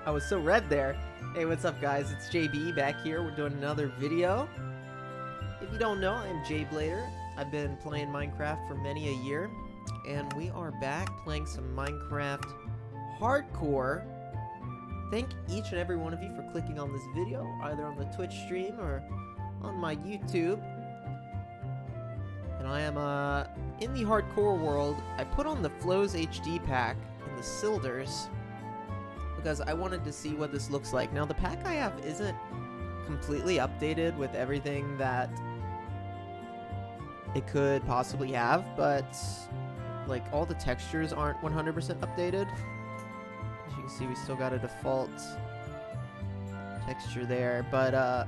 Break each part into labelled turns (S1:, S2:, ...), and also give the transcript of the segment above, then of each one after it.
S1: I was so red there. Hey, what's up, guys? It's JB back here. We're doing another video. If you don't know, I'm Jay Blader. I've been playing Minecraft for many a year, and we are back playing some Minecraft Hardcore. Thank each and every one of you for clicking on this video, either on the Twitch stream or on my YouTube. And I am in the hardcore world. I put on the Flows HD pack and the Silders because I wanted to see what this looks like. Now, the pack I have isn't completely updated with everything that it could possibly have, but like all the textures aren't 100% updated. As you can see, we still got a default texture there, but a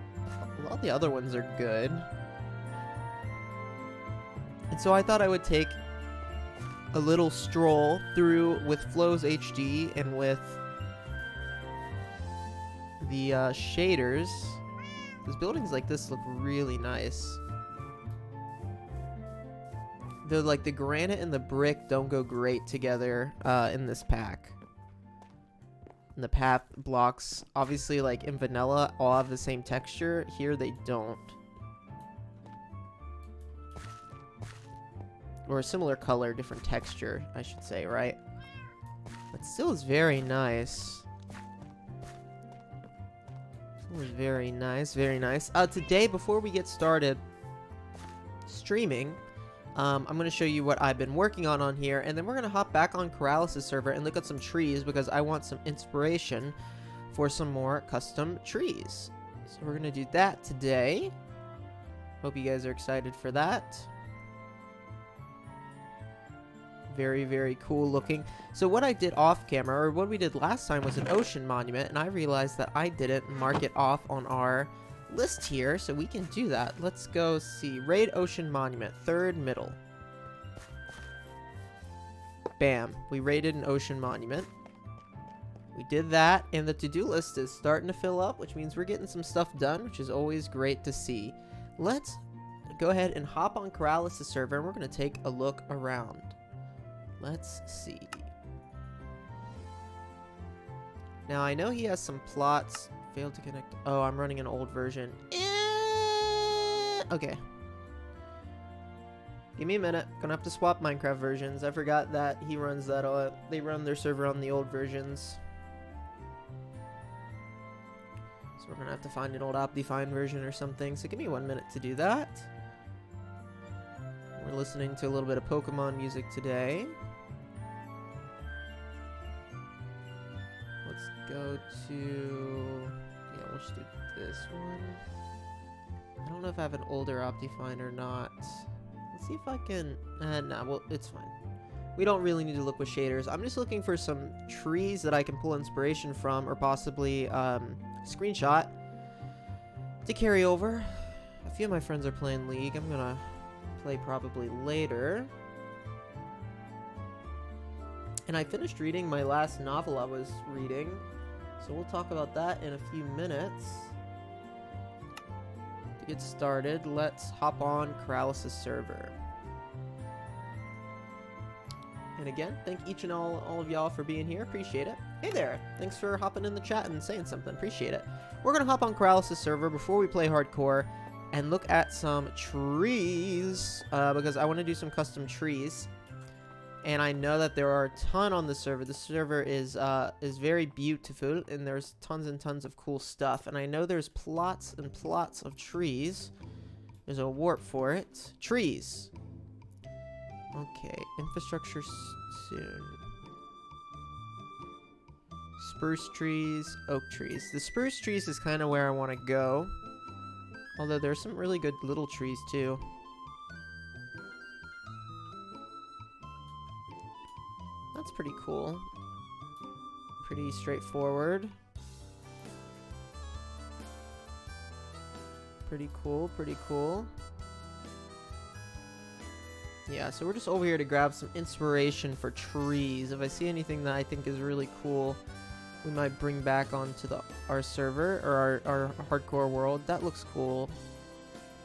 S1: lot of the other ones are good. And so I thought I would take a little stroll through with Flows HD and with the shaders, because buildings like this look really nice. Though, like, the granite and the brick don't go great together in this pack. And the path blocks, obviously, like in vanilla, all have the same texture. Here they don't. Or a similar color, different texture, I should say, right? But still is very nice. Still is very nice, very nice. Today, before we get started streaming, I'm going to show you what I've been working on here, and then we're going to hop back on Corrales' server and look at some trees, because I want some inspiration for some more custom trees. So we're going to do that today. Hope you guys are excited for that. Very, very cool looking. So what I did off camera, or what we did last time, was an ocean monument, and I realized that I didn't mark it off on our list here, so we can do that. Let's go see. Raid Ocean Monument, third middle. Bam. We raided an ocean monument. We did that, and the to-do list is starting to fill up, which means we're getting some stuff done, which is always great to see. Let's go ahead and hop on Corrales' server, and we're going to take a look around. Let's see. Now, I know he has some plots. Failed to connect. Oh, I'm running an old version. Okay. Give me a minute. Gonna have to swap Minecraft versions. I forgot that he runs that. They run their server on the old versions. So we're gonna have to find an old Optifine version or something. So give me 1 minute to do that. We're listening to a little bit of Pokemon music today. Let's go to... yeah, we'll just do this one. I don't know if I have an older Optifine or not. Let's see if I can... nah, well, it's fine. We don't really need to look with shaders. I'm just looking for some trees that I can pull inspiration from, or possibly screenshot to carry over. A few of my friends are playing League. I'm gonna play probably later. And I finished reading my last novel I was reading, so we'll talk about that in a few minutes. To get started, let's hop on Corrales' server. And again, thank each and all of y'all for being here. Appreciate it. Hey there. Thanks for hopping in the chat and saying something. Appreciate it. We're going to hop on Corrales' server before we play hardcore and look at some trees, because I want to do some custom trees. And I know that there are a ton on the server. The server is very beautiful, and there's tons and tons of cool stuff. And I know there's plots and plots of trees. There's a warp for it. Trees. Okay, infrastructure soon. Spruce trees, oak trees. The spruce trees is kind of where I want to go. Although there's some really good little trees too. That's pretty cool. Pretty straightforward. Pretty cool, pretty cool. Yeah, so we're just over here to grab some inspiration for trees. If I see anything that I think is really cool, we might bring back onto our server, or our hardcore world. That looks cool.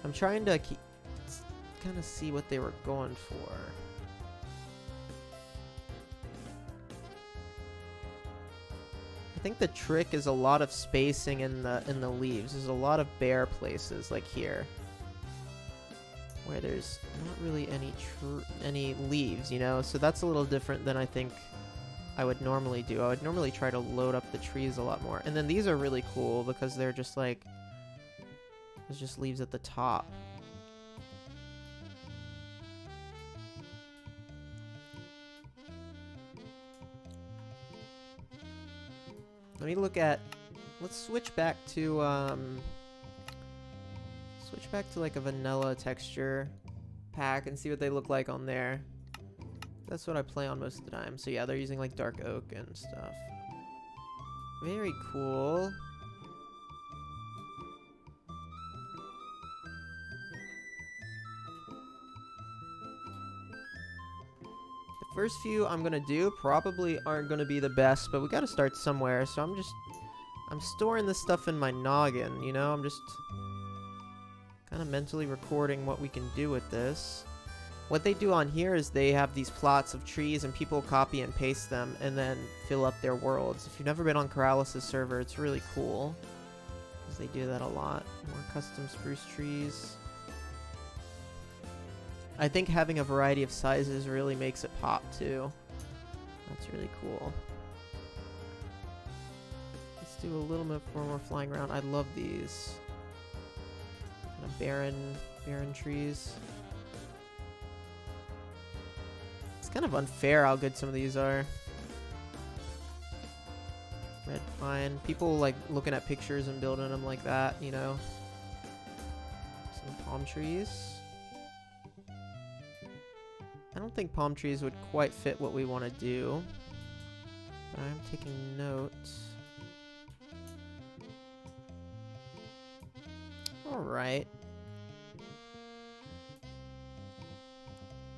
S1: I'm trying to kind of see what they were going for. think the trick is a lot of spacing in the leaves. There's a lot of bare places, like here, where there's not really any leaves, you know? So that's a little different than I think I would normally do. I would normally try to load up the trees a lot more. And then these are really cool because they're just like, there's just leaves at the top. Let me look at, let's switch back to like a vanilla texture pack and see what they look like on there. That's what I play on most of the time. So yeah, they're using like dark oak and stuff. Very cool. The first few I'm gonna do probably aren't gonna be the best, but we gotta start somewhere. So I'm storing this stuff in my noggin, you know? I'm just kind of mentally recording what we can do with this. What they do on here is they have these plots of trees and people copy and paste them and then fill up their worlds. If you've never been on Keralis' server, it's really cool because they do that a lot. More custom spruce trees. I think having a variety of sizes really makes it pop too. That's really cool. Let's do a little bit more flying around. I love these kind of barren trees. It's kind of unfair how good some of these are. Red pine. People like looking at pictures and building them like that, you know. Some palm trees. I don't think palm trees would quite fit what we want to do, but I'm taking notes. Alright.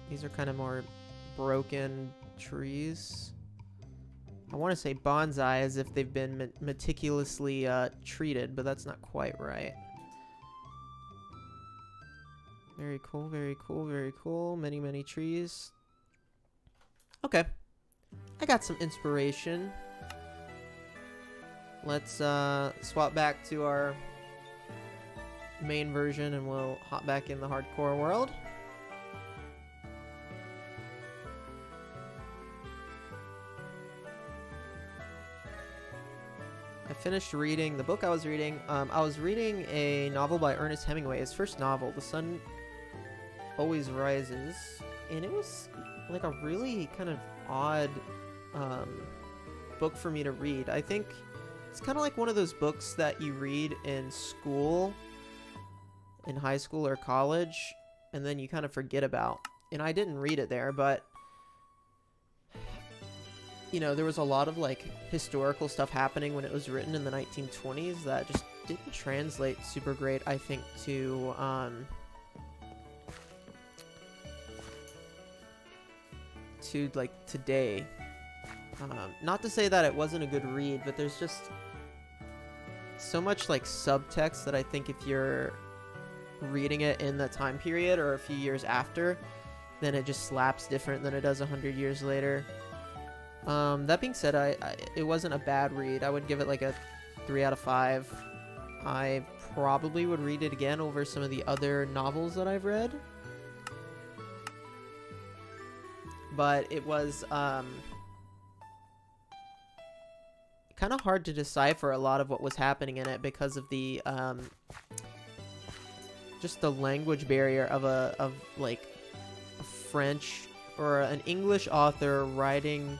S1: These are kind of more broken trees. I want to say bonsai as if they've been meticulously treated, but that's not quite right. Very cool, very cool, very cool. Many, many trees. Okay. I got some inspiration. Let's swap back to our main version and we'll hop back in the hardcore world. I finished reading the book I was reading. I was reading a novel by Ernest Hemingway, his first novel, The Sun Always Rises, and it was like a really kind of odd book for me to read. I think it's kind of like one of those books that you read in school, in high school or college, and then you kind of forget about. And I didn't read it there, but you know, there was a lot of like historical stuff happening when it was written in the 1920s that just didn't translate super great, I think, to like today. Not to say that it wasn't a good read, but there's just so much like subtext that I think if you're reading it in the time period or a few years after, then it just slaps different than it does 100 years later. That being said, it wasn't a bad read. I would give it like a 3 out of 5. I probably would read it again over some of the other novels that I've read. But it was kind of hard to decipher a lot of what was happening in it because of the just the language barrier of like a French or an English author writing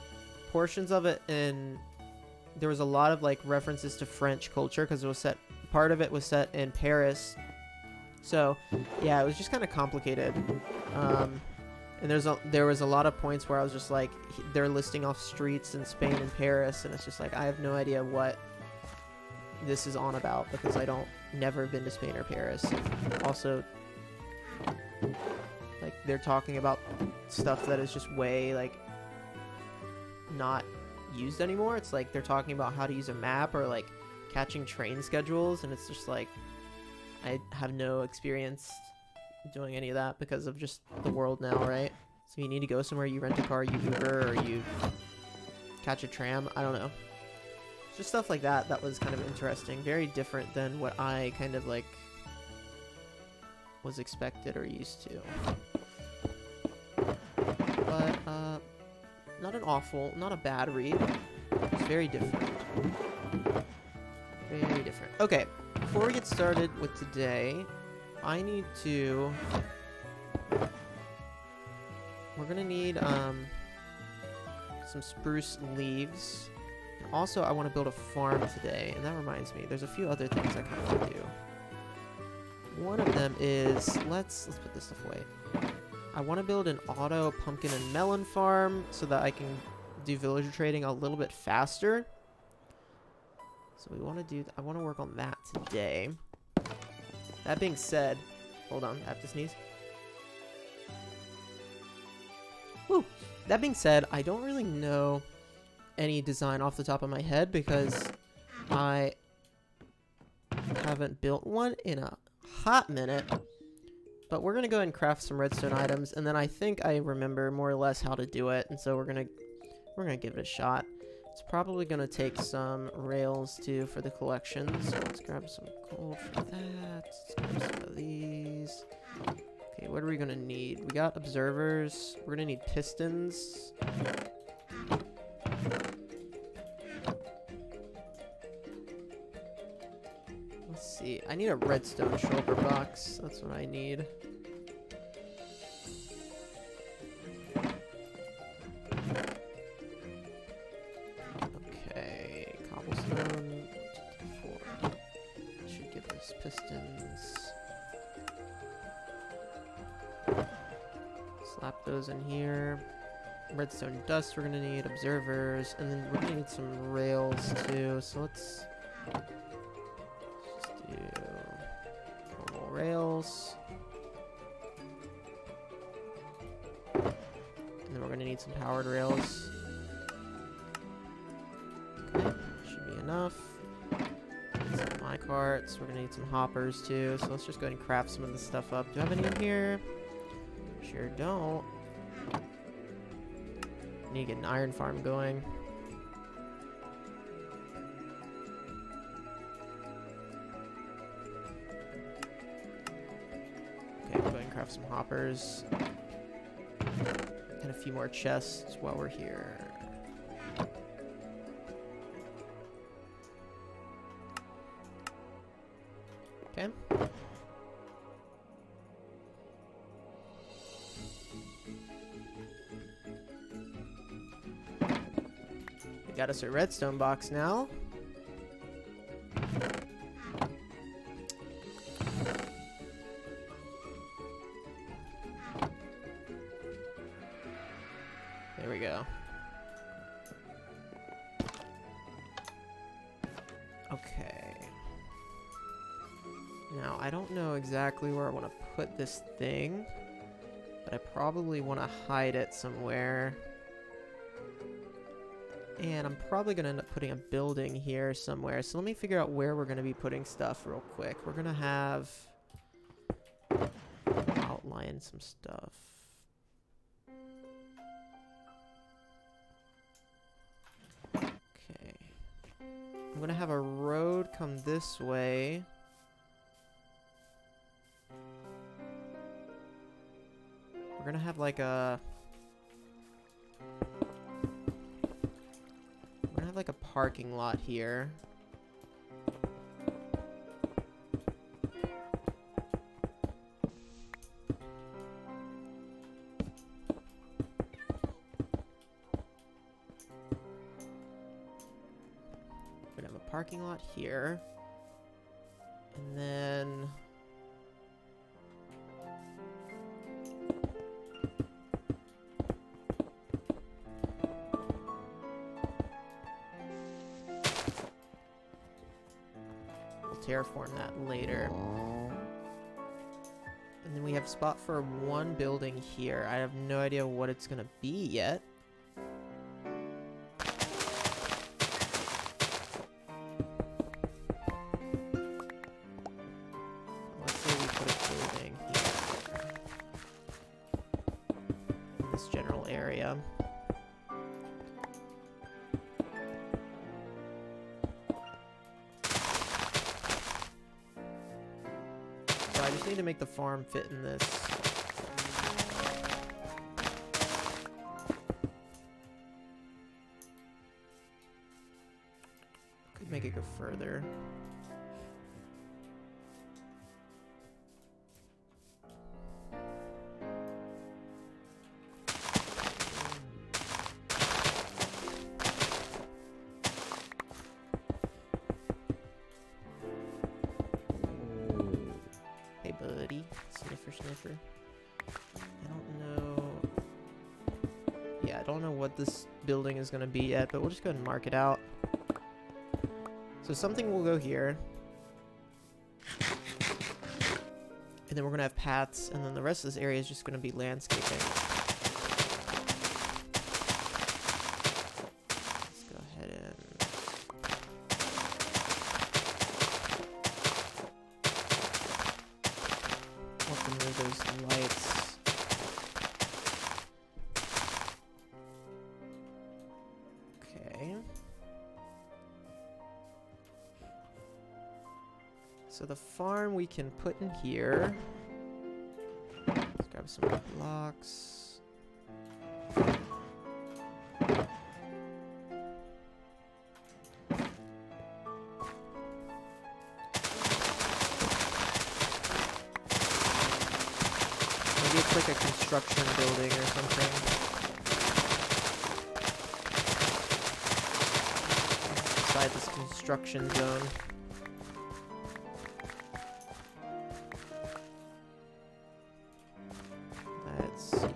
S1: portions of it, and there was a lot of like references to French culture because it was set, part of it was set in Paris. So yeah, it was just kind of complicated. And there was a lot of points where I was just like, they're listing off streets in Spain and Paris, and it's just like I have no idea what this is on about because I never been to Spain or Paris. Also, like they're talking about stuff that is just way like not used anymore. It's like they're talking about how to use a map or like catching train schedules, and it's just like I have no experience doing any of that because of just the world now, right? So you need to go somewhere, you rent a car, you Uber, or you catch a tram. I don't know. Just stuff like that that was kind of interesting. Very different than what I kind of like was expected or used to. But not an awful, not a bad read. It's very different. Very different. Okay, before we get started with today, I need to... We're gonna need some spruce leaves. Also, I want to build a farm today, and that reminds me, there's a few other things I kind of want to do. One of them is, let's put this stuff away. I want to build an auto pumpkin and melon farm so that I can do villager trading a little bit faster. So we want to do, I want to work on that today. That being said, hold on, I have to sneeze. Woo! That being said, I don't really know any design off the top of my head because I haven't built one in a hot minute. But we're gonna go ahead and craft some redstone items, and then I think I remember more or less how to do it, and so we're gonna give it a shot. It's probably gonna take some rails too for the collection, so let's grab some gold for that. Let's grab some of these. Okay, what are we gonna need? We got observers. We're gonna need pistons. Let's see. I need a redstone shulker box. That's what I need. Okay, cobblestone. 4. Should give us pistons. Slap those in here. Redstone dust we're gonna need, observers, and then we're gonna need some rails too, so let's just do normal rails. And then we're gonna need some powered rails. Okay, should be enough. Need some minecarts, we're gonna need some hoppers too, so let's just go ahead and craft some of this stuff up. Do I have any in here? Sure don't. Need to get an iron farm going. Okay, go ahead and craft some hoppers. And a few more chests while we're here. Okay. Got us a redstone box now. There we go. Okay. Now, I don't know exactly where I want to put this thing, but I probably want to hide it somewhere. And I'm probably going to end up putting a building here somewhere. So let me figure out where we're going to be putting stuff real quick. We're going to have... outline some stuff. Okay. I'm going to have a road come this way. We're going to have like a... like a parking lot here. We're gonna have a parking lot here. And then terraform that later. And then we have a spot for one building here. I have no idea what it's gonna be yet. Let's say we put a building here in this general area. need to make the farm fit in this. Could make it go further. Hey, buddy. Sniffer, sniffer. I don't know. Yeah, I don't know what this building is going to be yet, but we'll just go ahead and mark it out. So something will go here. And then we're going to have paths, and then the rest of this area is just going to be landscaping. Let's go ahead and... we'll have to move those lights. Okay. So the farm we can put in here. Let's grab some blocks. Maybe it's like a construction building or something. Inside this construction zone. Let's see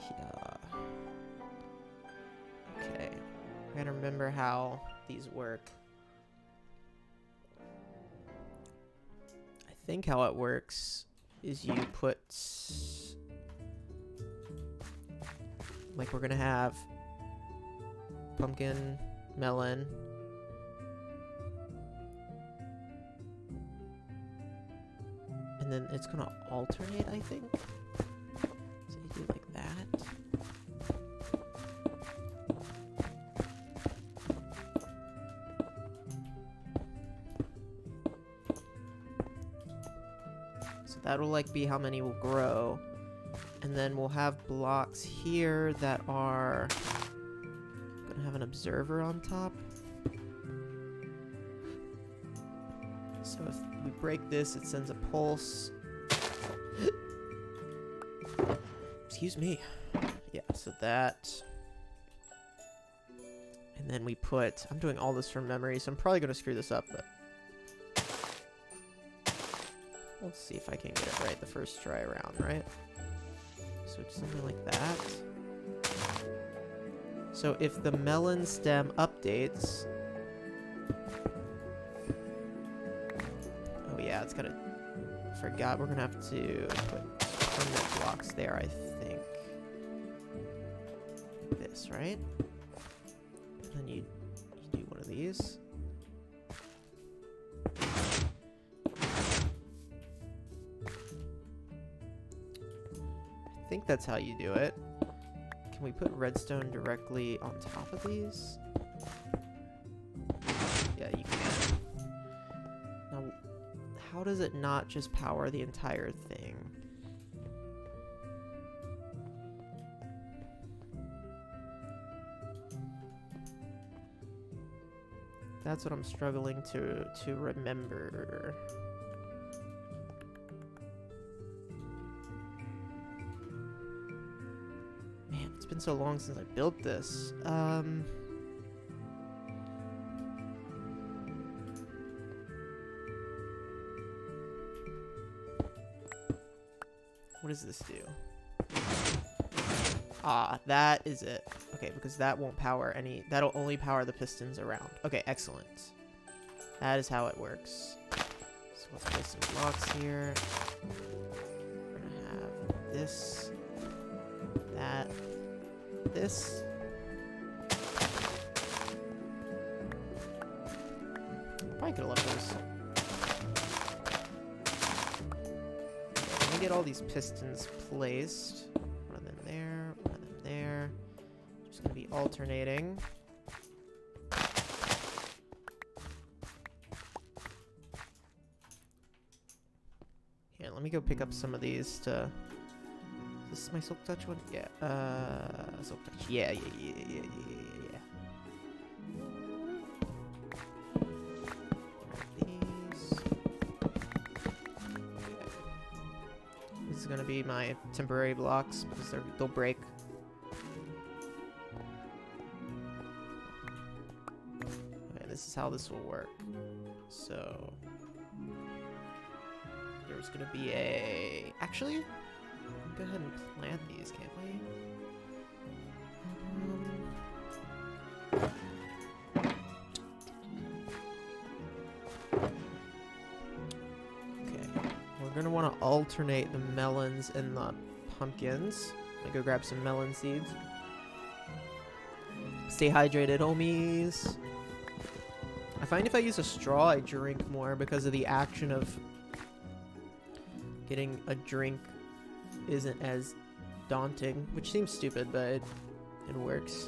S1: here. Okay. I gotta remember how these work. I think how it works is you put... like we're gonna have pumpkin, melon, and then it's gonna alternate, I think. So you do like that. So that'll like be how many will grow. And then we'll have blocks here that are gonna have an observer on top. So if we break this, it sends a pulse. Excuse me. Yeah, so that. And then we put, I'm doing all this from memory, so I'm probably gonna screw this up, but let's see if I can get it right the first try around, right? So it's something like that. So if the melon stem updates... oh yeah, it's gonna... forgot, we're gonna have to put permanent blocks there, I think. Like this, right? And then you do one of these. I think that's how you do it. Can we put redstone directly on top of these? Yeah, you can. Now, how does it not just power the entire thing? That's what I'm struggling to remember. It's been so long since I built this. What does this do? Ah, that is it. Okay, because that won't power any... that'll only power the pistons around. Okay, excellent. That is how it works. So let's place some blocks here. We're gonna have this, that, this. Probably could have left those. Okay, let me get all these pistons placed. One of them there, one of them there. Just gonna be alternating. let me go pick up some of these to... Is this my Silk Touch one? Yeah, Silk Touch. Yeah. These. Okay. This is gonna be my temporary blocks because they'll break. Okay, this is how this will work. So there's gonna be a... Actually, go ahead and plant these, can't we? Okay, we're gonna want to alternate the melons and the pumpkins. Let me go grab some melon seeds. Stay hydrated, homies. I find if I use a straw, I drink more because of the action of getting a drink isn't as daunting, which seems stupid, but it works.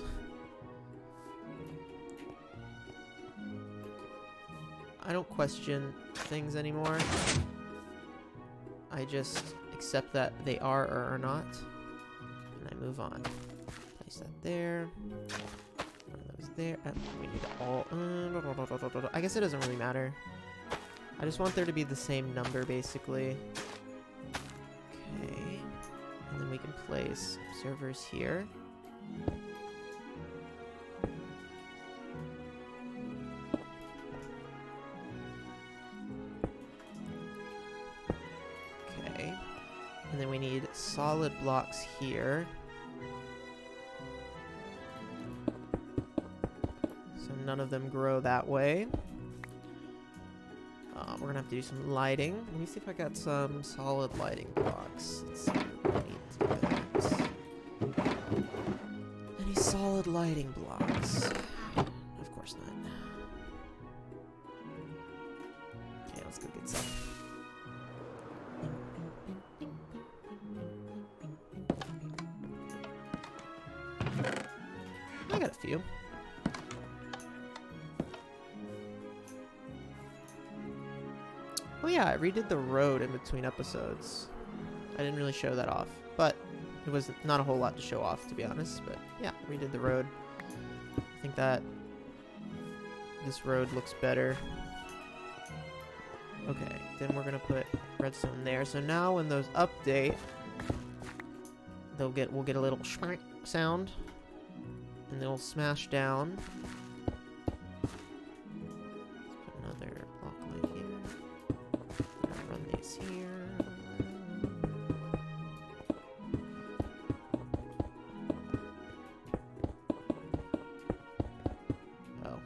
S1: I don't question things anymore. I just accept that they are or are not, and I move on. Place that there. One of those there. We need all... I guess it doesn't really matter. I just want there to be the same number, basically. Okay. And then we can place servers here. Okay. And then we need solid blocks here. So none of them grow that way. We're gonna have to do some lighting. Let me see if I got some solid lighting blocks. Let's see what I need to do that. Any solid lighting blocks? Of course not. Okay, let's go get some. I got a few. Oh yeah, I redid the road in between episodes. I didn't really show that off, but it was not a whole lot to show off, to be honest. But yeah, redid the road. I think that this road looks better. Okay, then we're gonna put redstone there. So now when those update, we'll get a little schmack sound, and they'll smash down. Let's put another block light here. Run these here. Oh.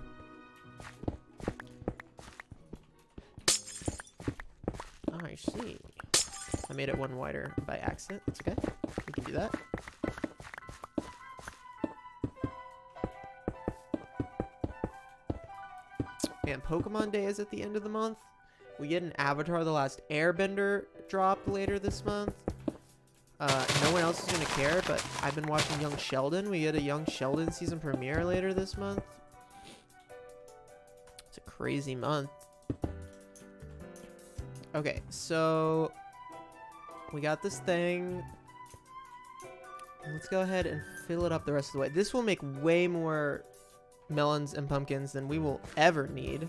S1: I see. I made it one wider by accident. That's okay. We can do that. Man, Pokemon Day is at the end of the month. We get an Avatar The Last Airbender drop later this month. No one else is going to care, but I've been watching Young Sheldon. We get a Young Sheldon season premiere later this month. It's a crazy month. Okay, so we got this thing. Let's go ahead and fill it up the rest of the way. This will make way more melons and pumpkins than we will ever need.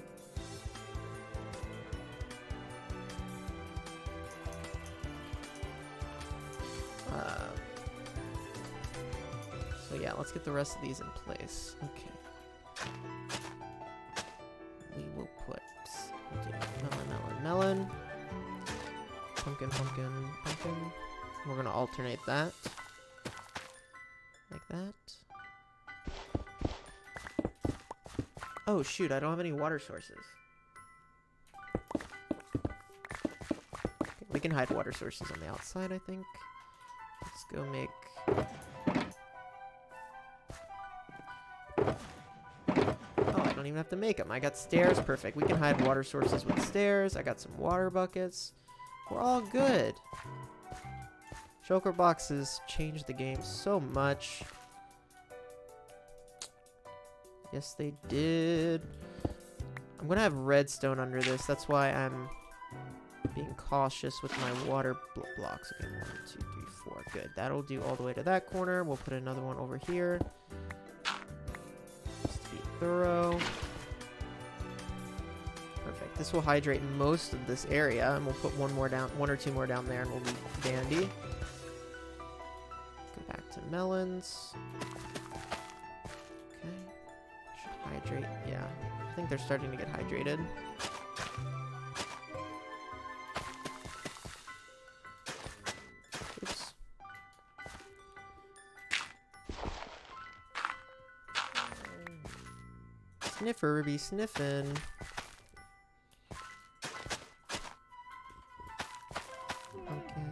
S1: So yeah, let's get the rest of these in place. Okay. We will put melon. Pumpkin. We're gonna alternate that. Like that. Oh shoot, I don't have any water sources. Okay, we can hide water sources on the outside, I think. Let's go make... Oh, I don't even have to make them. I got stairs, perfect. We can hide water sources with stairs. I got some water buckets. We're all good. Shulker boxes changed the game so much. Yes, they did. I'm gonna have redstone under this. That's why I'm being cautious with my water blocks. Okay, 1, 2, 3, 4. Good. That'll do all the way to that corner. We'll put another one over here. Just to be thorough. Perfect. This will hydrate most of this area, and we'll put one or two more down there, and we'll be dandy. Go back to melons. Okay. Should hydrate. Yeah. I think they're starting to get hydrated. Oops. Sniffer be sniffing. Okay.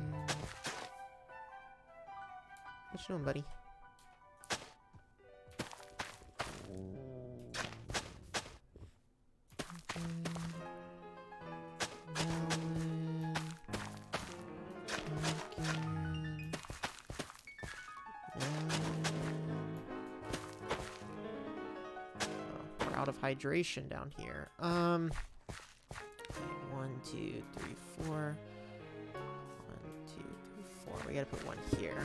S1: What you doing, buddy? Out of hydration down here. 1, 2, 3, 4. 1, 2, 3, 4. We gotta put one here.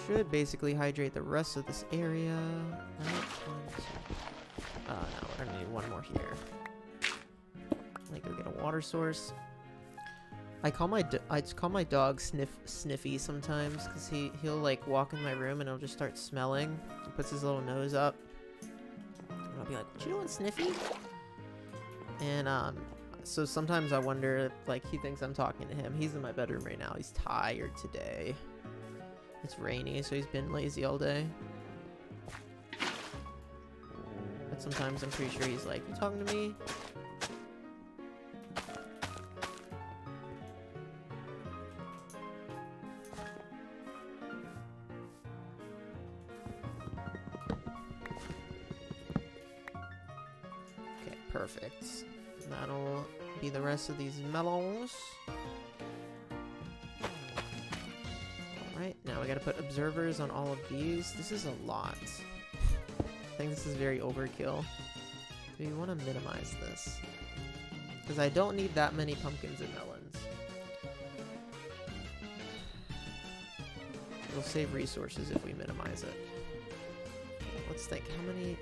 S1: Should basically hydrate the rest of this area. Right? 1, 2. No, we're gonna need one more here. Let me go get a water source. I call my dog Sniffy sometimes because he'll like walk in my room and he'll just start smelling. He puts his little nose up, and I'll be like, "What you doing, Sniffy?" And so sometimes I wonder if like he thinks I'm talking to him. He's in my bedroom right now. He's tired today. It's rainy, so he's been lazy all day. But sometimes I'm pretty sure he's like, "You talking to me?" Perfect. That'll be the rest of these melons. Alright, now we gotta put observers on all of these. This is a lot. I think this is very overkill. Do we want to minimize this? Because I don't need that many pumpkins and melons. It'll save resources if we minimize it. Let's think, how many...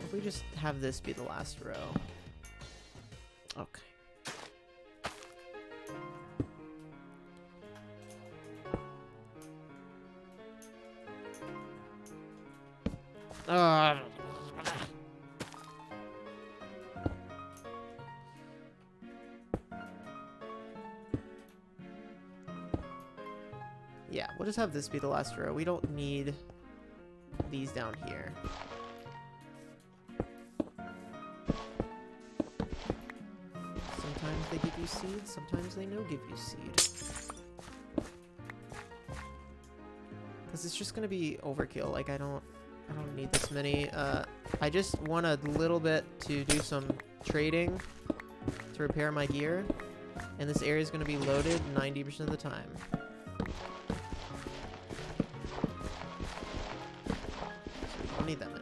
S1: If we just have this be the last row. Okay. Yeah, we'll just have this be the last row. We don't need these down here. Sometimes they give you seeds, sometimes they no give you seed. Because it's just gonna be overkill. Like I don't need this many. I just want a little bit to do some trading to repair my gear, and this area is gonna be loaded 90% of the time. So we don't need that many.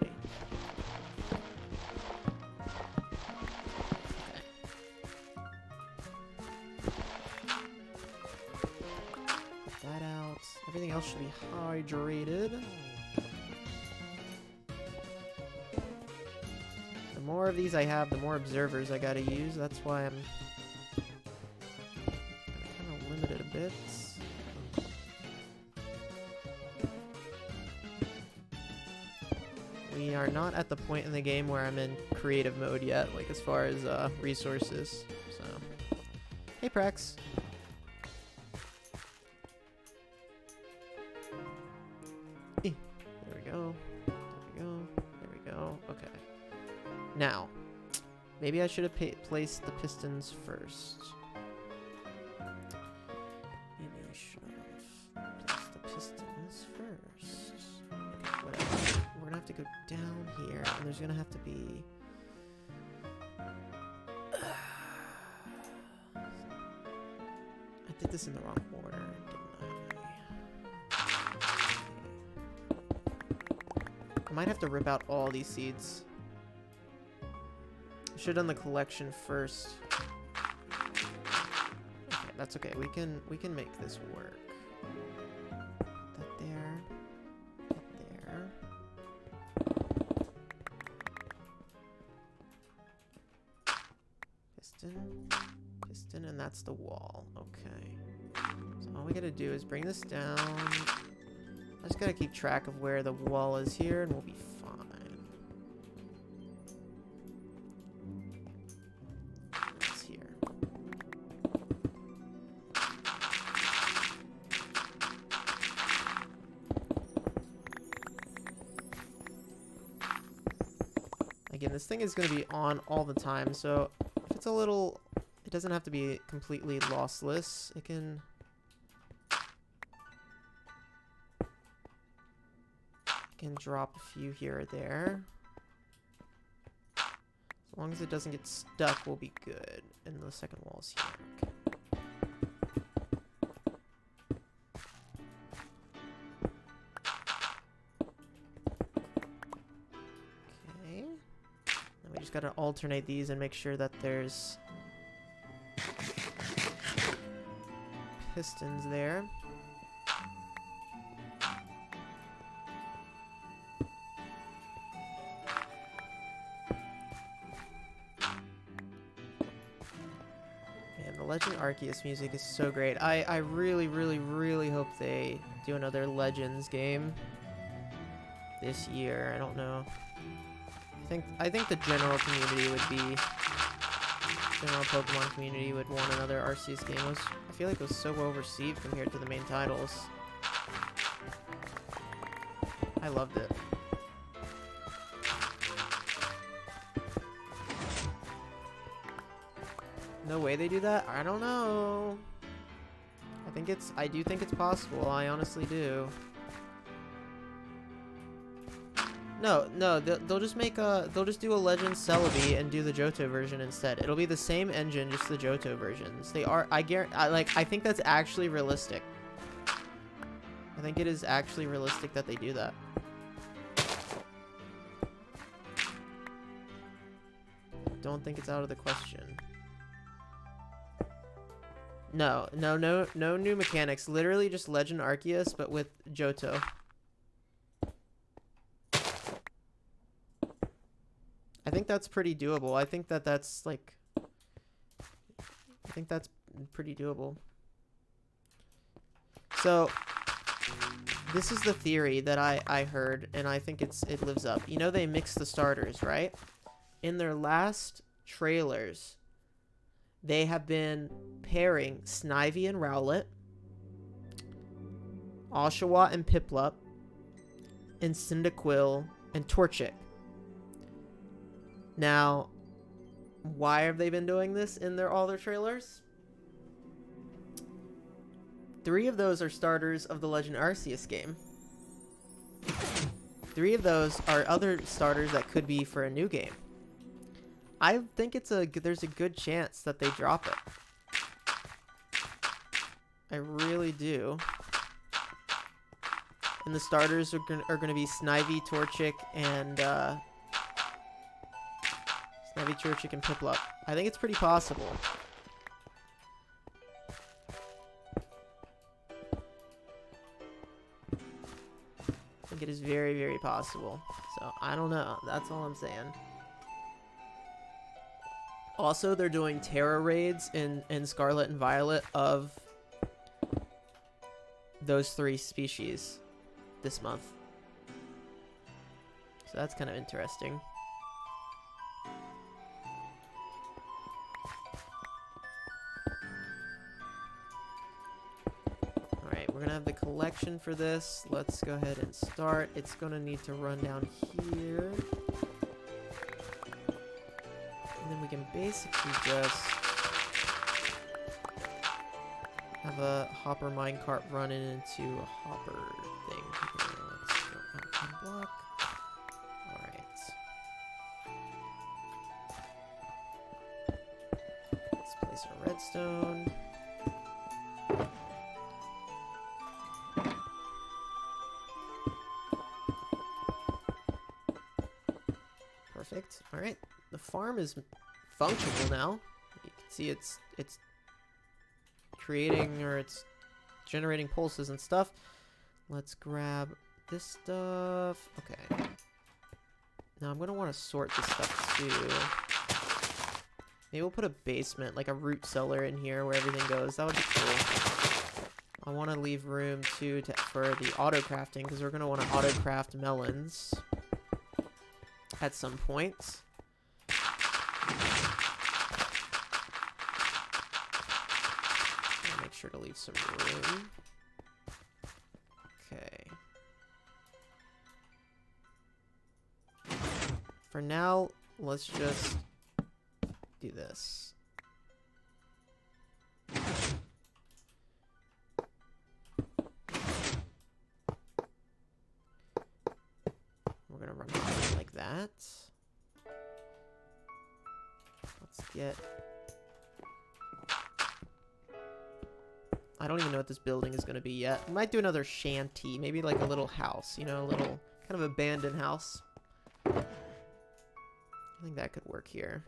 S1: Everything else should be hydrated. The more of these I have, the more observers I gotta use. That's why I'm kind of limited a bit. We are not at the point in the game where I'm in creative mode yet, like as far as resources. So, hey Prax. Now, maybe I should have placed the pistons first. Maybe I should have placed the pistons first. Okay, whatever. We're gonna have to go down here, and there's gonna have to be... I did this in the wrong order, didn't I? I might have to rip out all these seeds. Should have done the collection first. Okay, that's okay. We can make this work. That there. That there. Piston, and that's the wall. Okay. So all we gotta do is bring this down. I just gotta keep track of where the wall is here, and we'll be fine. It's here. Again, this thing is gonna be on all the time, so if it's a little, it doesn't have to be completely lossless. It can drop a few here or there. As long as it doesn't get stuck, we'll be good. And the second wall's here. Okay. Then we just gotta alternate these and make sure that there's pistons there. Legend Arceus music is so great. I really, really, really hope they do another Legends game this year. I don't know. I think the general community would be, general Pokemon community would want another Arceus game. I feel like it was so well received compared to the main titles. I loved it. No way they do that? I don't know. I do think it's possible. I honestly do. No, they'll just make they'll just do a Legends Celebi and do the Johto version instead. It'll be the same engine, just the Johto versions. I think that's actually realistic. I think it is actually realistic that they do that. Don't think it's out of the question. No new mechanics. Literally just Legend Arceus, but with Johto. I think that's pretty doable. I think that's pretty doable. So, this is the theory that I heard, and I think it lives up. You know they mix the starters, right? In their last trailers, they have been pairing Snivy and Rowlet, Oshawott and Piplup, and Cyndaquil and Torchic. Now, why have they been doing this in all their trailers? 3 of those are starters of the Legend Arceus game. 3 of those are other starters that could be for a new game. I think there's a good chance that they drop it. I really do. And the starters are gonna be Snivy, Torchic, and Piplup. I think it's pretty possible. I think it is very, very possible. So I don't know. That's all I'm saying. Also, they're doing Terra raids in Scarlet and Violet of those 3 species this month. So that's kind of interesting. Alright, we're going to have the collection for this. Let's go ahead and start. It's going to need to run down here. And then we can basically just have a hopper minecart running into a hopper thing. Let's go out 1 block. Alright. Let's place our redstone. Perfect. Alright, the farm is functional now. You can see it's creating, or it's generating pulses and stuff. Let's grab this stuff. Okay. Now I'm gonna want to sort this stuff too. Maybe we'll put a basement, like a root cellar in here where everything goes. That would be cool. I want to leave room too for the auto crafting, because we're gonna want to auto craft melons at some point. Make sure to leave some room. Okay. For now, let's just do this. We're gonna run it like that. Let's get... I don't even know what this building is going to be yet. We might do another shanty. Maybe like a little house, you know, a little kind of abandoned house. I think that could work here.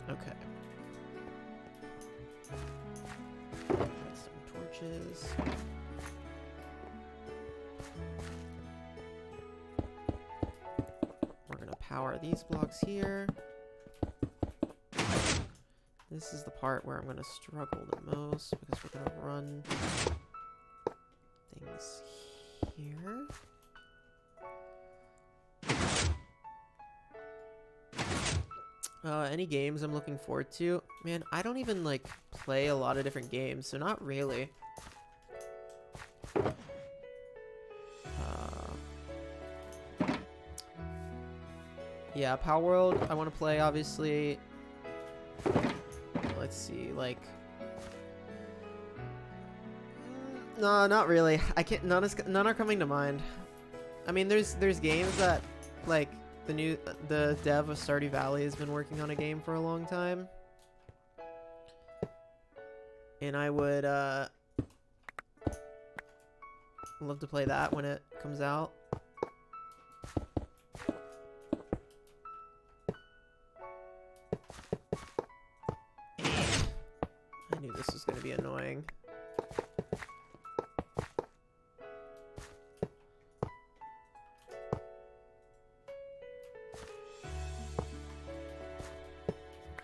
S1: Okay. Some torches. We're gonna power these blocks here. This is the part where I'm gonna struggle the most, because we're gonna run things here. Any games I'm looking forward to? Man, I don't even, like, play a lot of different games, so not really. Yeah, Power World, I want to play, obviously. Let's see, like... No, not really. I can't, none are coming to mind. I mean, there's games that, like... The dev of Stardew Valley has been working on a game for a long time. And I would love to play that when it comes out. I knew this was going to be annoying.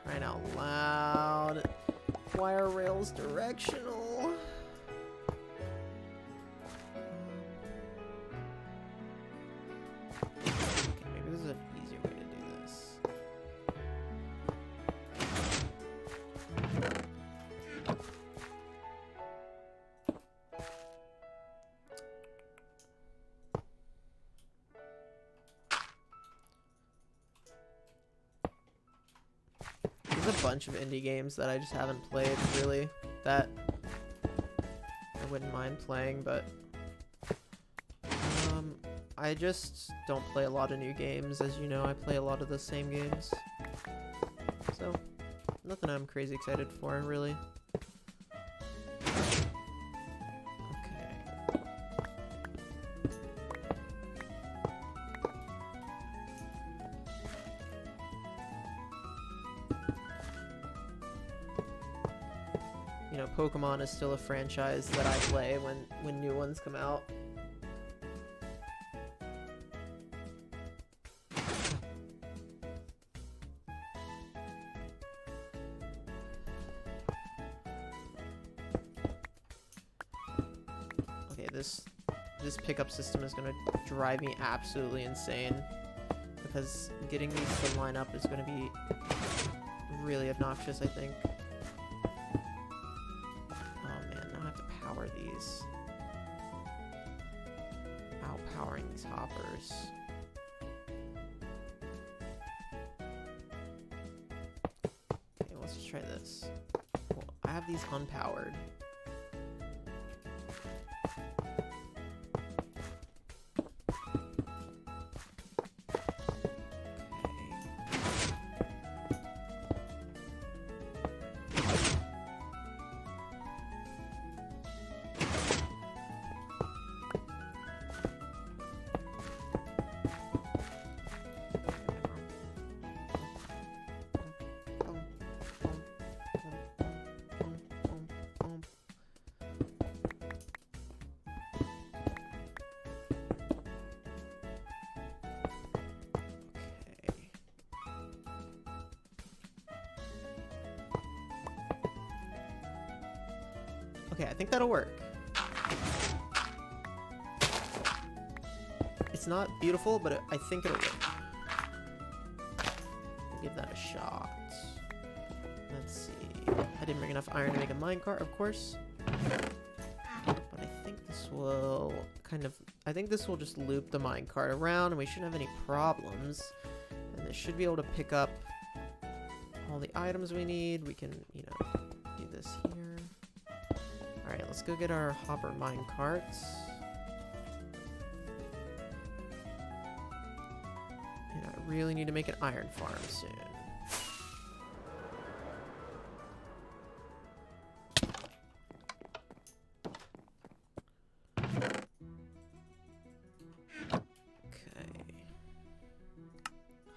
S1: Crying out loud. Why are rails directional? Okay, maybe this is an easier way to do this. There's a bunch of indie games that I just haven't played, really, that I wouldn't mind playing, but I just don't play a lot of new games. As you know, I play a lot of the same games, so nothing I'm crazy excited for, really. You know, Pokemon is still a franchise that I play when new ones come out. Okay, this pickup system is gonna drive me absolutely insane, because getting these to line up is gonna be really obnoxious, I think. These. Powering these hoppers. Okay, let's just try this. Well, I have these unpowered. Okay. Okay, I think that'll work. It's not beautiful, but I think it'll work. We'll give that a shot. Let's see. I didn't bring enough iron to make a minecart, of course. But I think this will kind of... I think this will just loop the minecart around, and we shouldn't have any problems. And this should be able to pick up all the items we need. We can, you know, do this here. Alright, let's go get our hopper minecarts. And I really need to make an iron farm soon.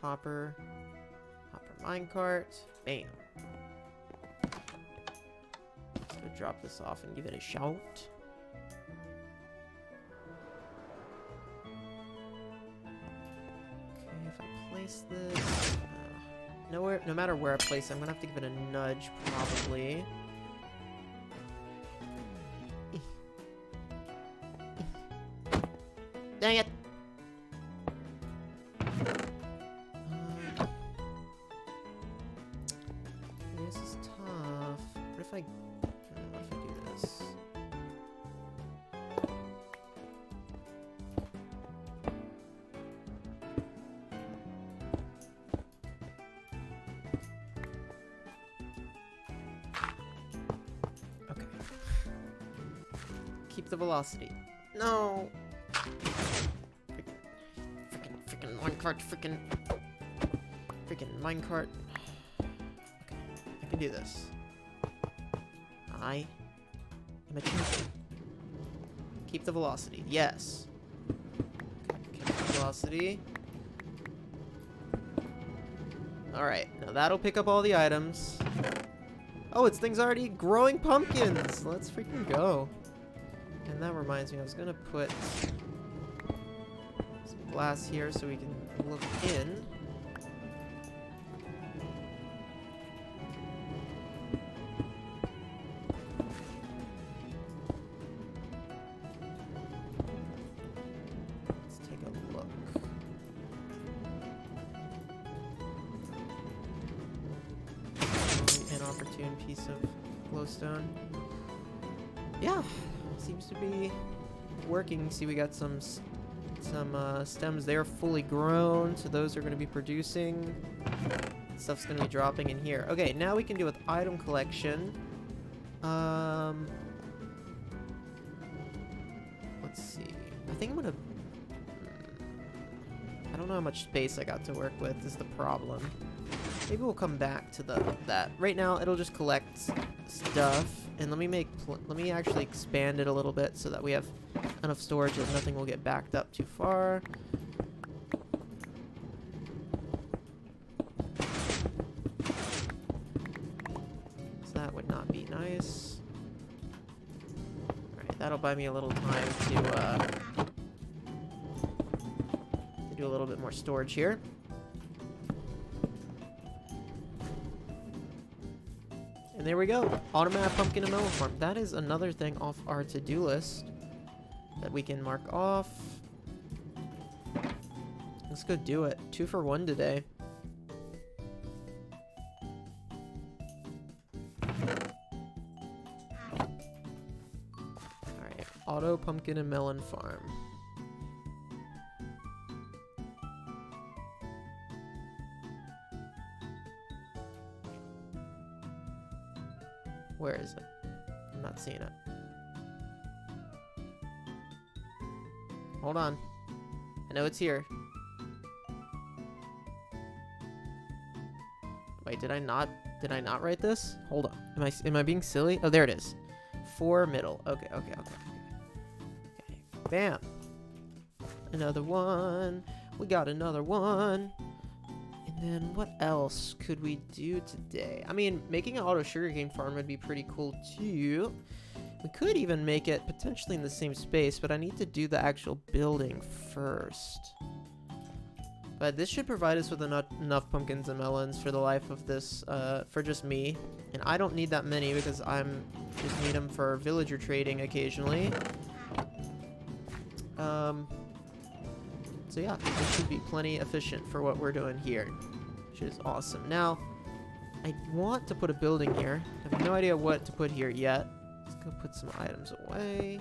S1: Hopper minecart, bam. Let's go drop this off and give it a shout. Okay, if I place this, no matter where I place it, I'm gonna have to give it a nudge probably. Dang it! This is tough. What if I do this? Okay. Keep the velocity. No! Freaking minecart, freaking minecart. Okay, I can do this. I am a champion. Keep the velocity. Yes. Okay, keep the velocity. Alright, now that'll pick up all the items. Oh, it's things already growing pumpkins! Let's freaking go. And that reminds me, I was gonna put some glass here so we can look in. Let's take a look. An opportune piece of glowstone. Yeah, seems to be working. See, we got some stems there fully grown, so those are going to be producing. Stuff's going to be dropping in here. Okay, now we can do with item collection. Let's see. I think I'm gonna... I don't know how much space I got to work with is the problem. Maybe we'll come back to that. Right now, it'll just collect stuff. And let me actually expand it a little bit so that we have enough storage that nothing will get backed up too far. So that would not be nice. Alright, that'll buy me a little time to do a little bit more storage here. And there we go. Automatic pumpkin and melon farm. That is another thing off our to-do list that we can mark off. Let's go do it. 2 for 1 today. Alright. Auto pumpkin and melon farm. Where is it? I'm not seeing it. Hold on. I know it's here. Wait, did I not write this? Hold on. Am I being silly? Oh, there it is. 4 middle. Okay. Okay. Bam. Another one. We got another one. And then what else could we do today? I mean, making an auto sugarcane farm would be pretty cool too. We could even make it potentially in the same space, but I need to do the actual building first. But this should provide us with enough pumpkins and melons for the life of this, for just me. And I don't need that many because I'm just need them for villager trading occasionally. So yeah, this should be plenty efficient for what we're doing here, which is awesome. Now, I want to put a building here. I have no idea what to put here yet. Let's go put some items away.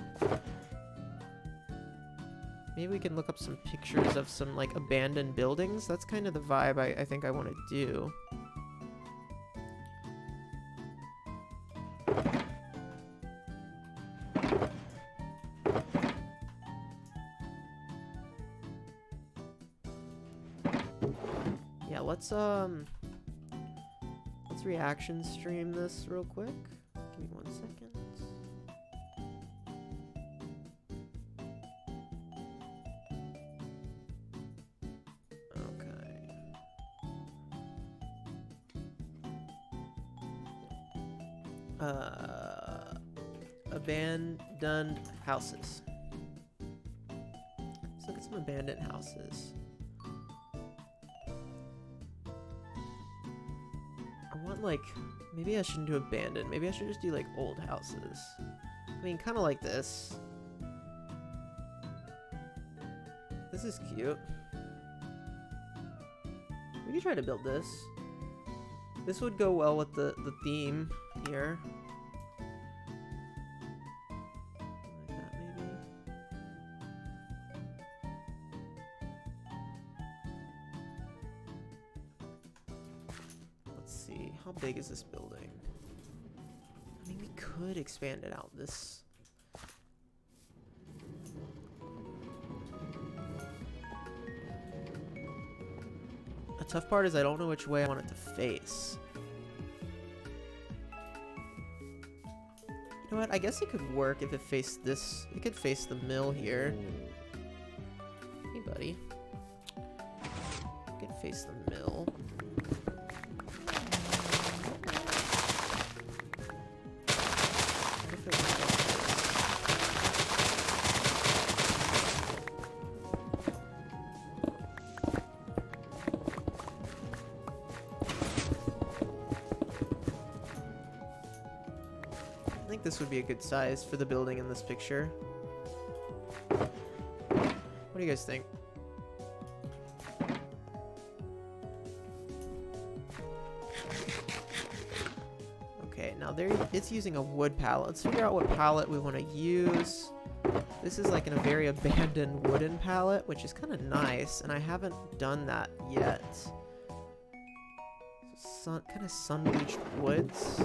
S1: Maybe we can look up some pictures of some, like, abandoned buildings. That's kind of the vibe I think I want to do. Yeah, let's reaction stream this real quick. Give me 1 second. Abandoned houses. Let's look at some abandoned houses. I want, like, maybe I shouldn't do abandoned. Maybe I should just do, like, old houses. I mean, kind of like this. This is cute. We could try to build this. This would go well with the theme here. Like that, maybe. Let's see. How big is this building? I mean, we could expand it out. This. The tough part is I don't know which way I want it to face. You know what? I guess it could work if it faced this. It could face the mill here. Hey, buddy. It could face the mill. I think this would be a good size for the building in this picture. What do you guys think? Okay, now it's using a wood pallet. Let's figure out what pallet we want to use. This is like in a very abandoned wooden pallet, which is kind of nice, and I haven't done that yet. Kind of sun-bleached woods.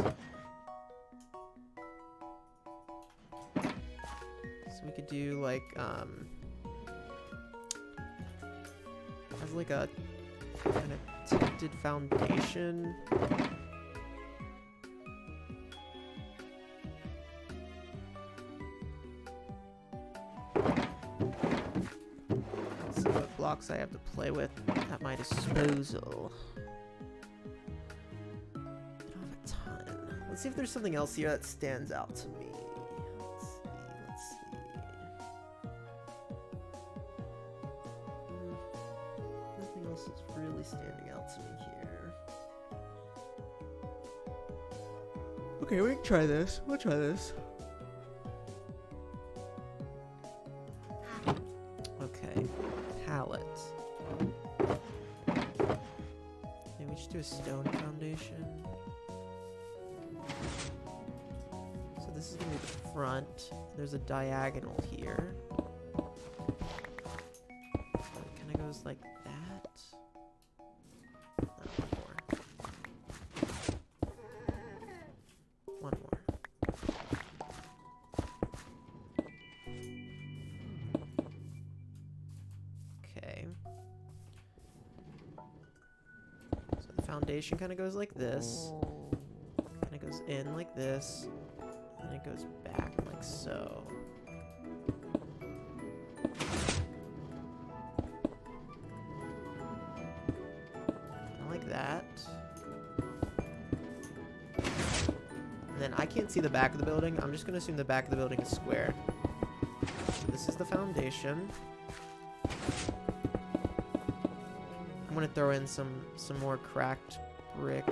S1: We could do like as like a kind of tinted foundation. Let's see what blocks I have to play with at my disposal. I don't have a ton. Let's see if there's something else here that stands out to me. Is really standing out to me here. Okay, we can try this. We'll try this. Okay, pallet. Maybe we should do a stone foundation. So this is gonna be the front. There's a diagonal here. So it kind of goes like that. One more. Okay. So the foundation kind of goes like this. Kind of goes in like this. And it goes back like so. Like that. And then I can't see the back of the building. I'm just going to assume the back of the building is square. So this is the foundation. I'm gonna throw in some more cracked brick.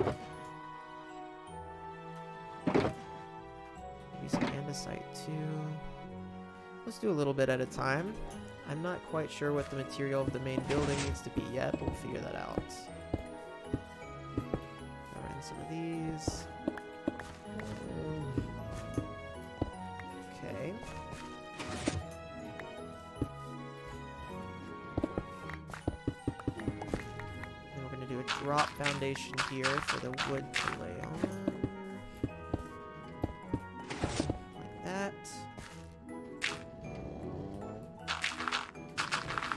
S1: Maybe some andesite too. Let's do a little bit at a time. I'm not quite sure what the material of the main building needs to be yet, but we'll figure that out. Throw in some of these. Okay. Then we're going to do a drop foundation here for the wood to lay on. Like that.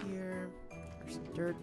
S1: Here. There's some dirt.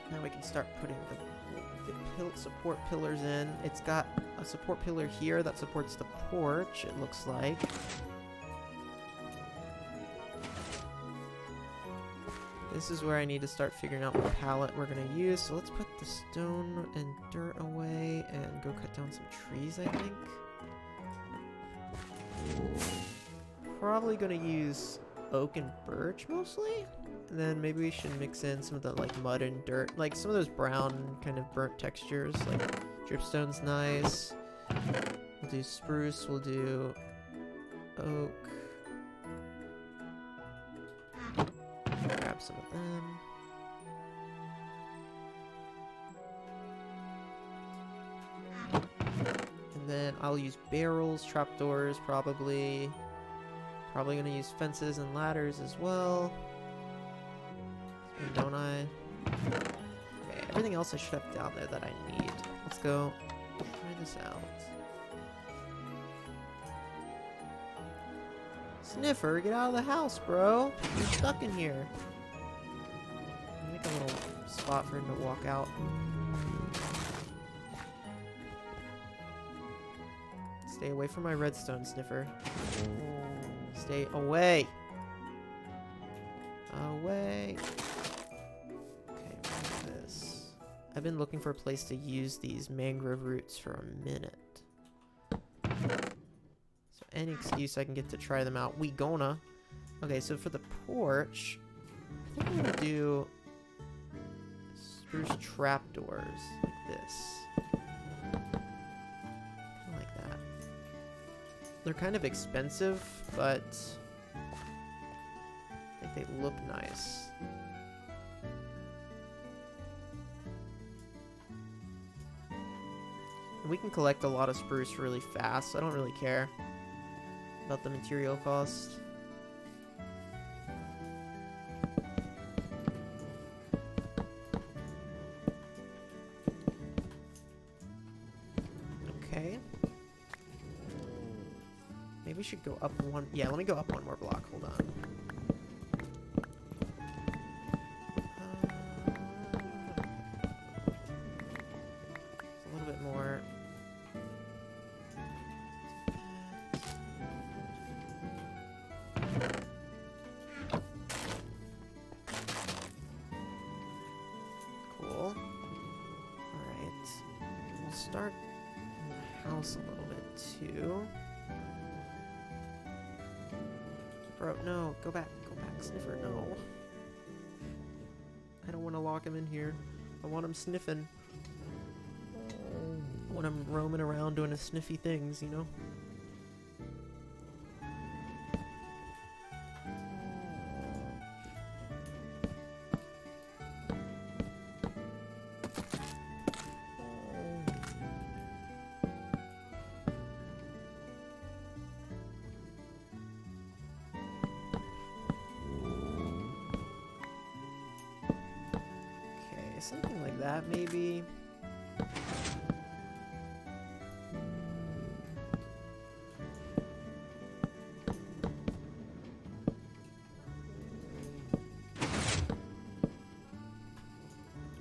S1: Now we can start putting the support pillars in. It's got a support pillar here that supports the porch, it looks like. This is where I need to start figuring out what palette we're going to use. So let's put the stone and dirt away and go cut down some trees, I think. Probably going to use oak and birch mostly. And then maybe we should mix in some of the like mud and dirt, like some of those brown kind of burnt textures, like dripstone's nice. We'll do spruce, we'll do oak. Grab some of them. And then I'll use barrels, trapdoors probably. Probably gonna use fences and ladders as well. Don't I? Okay, everything else I should have down there that I need. Let's go try this out. Sniffer, get out of the house, bro. You're stuck in here. Make a little spot for him to walk out. Stay away from my redstone, Sniffer. Stay away. Away. I've been looking for a place to use these mangrove roots for a minute. So any excuse I can get to try them out, we gonna. Okay, so for the porch, I think I'm gonna do spruce trapdoors like this. Kinda like that. They're kind of expensive, but I think they look nice. We can collect a lot of spruce really fast, so I don't really care about the material cost. Okay. Maybe we should go up one. Yeah, let me go up one more block. Hold on. A little bit more. Start in the house a little bit too. Bro, no, go back, Sniffer, no. I don't want to lock him in here. I want him sniffing. I want him roaming around doing his sniffy things, you know? Something like that, maybe.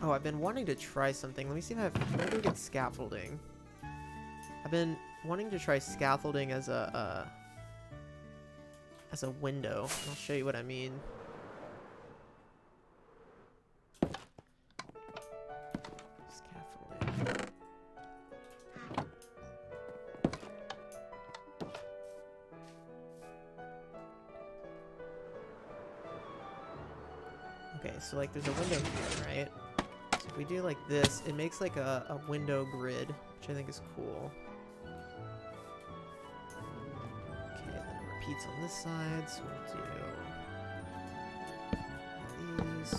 S1: Oh, I've been wanting to try something. Let me see if I have... Maybe we get scaffolding. I've been wanting to try scaffolding as a window. I'll show you what I mean. Scaffolding. Okay, so like there's a window here, right? So if we do like this, it makes like a window grid, which I think is cool. Okay, then it repeats on this side, so we'll do these,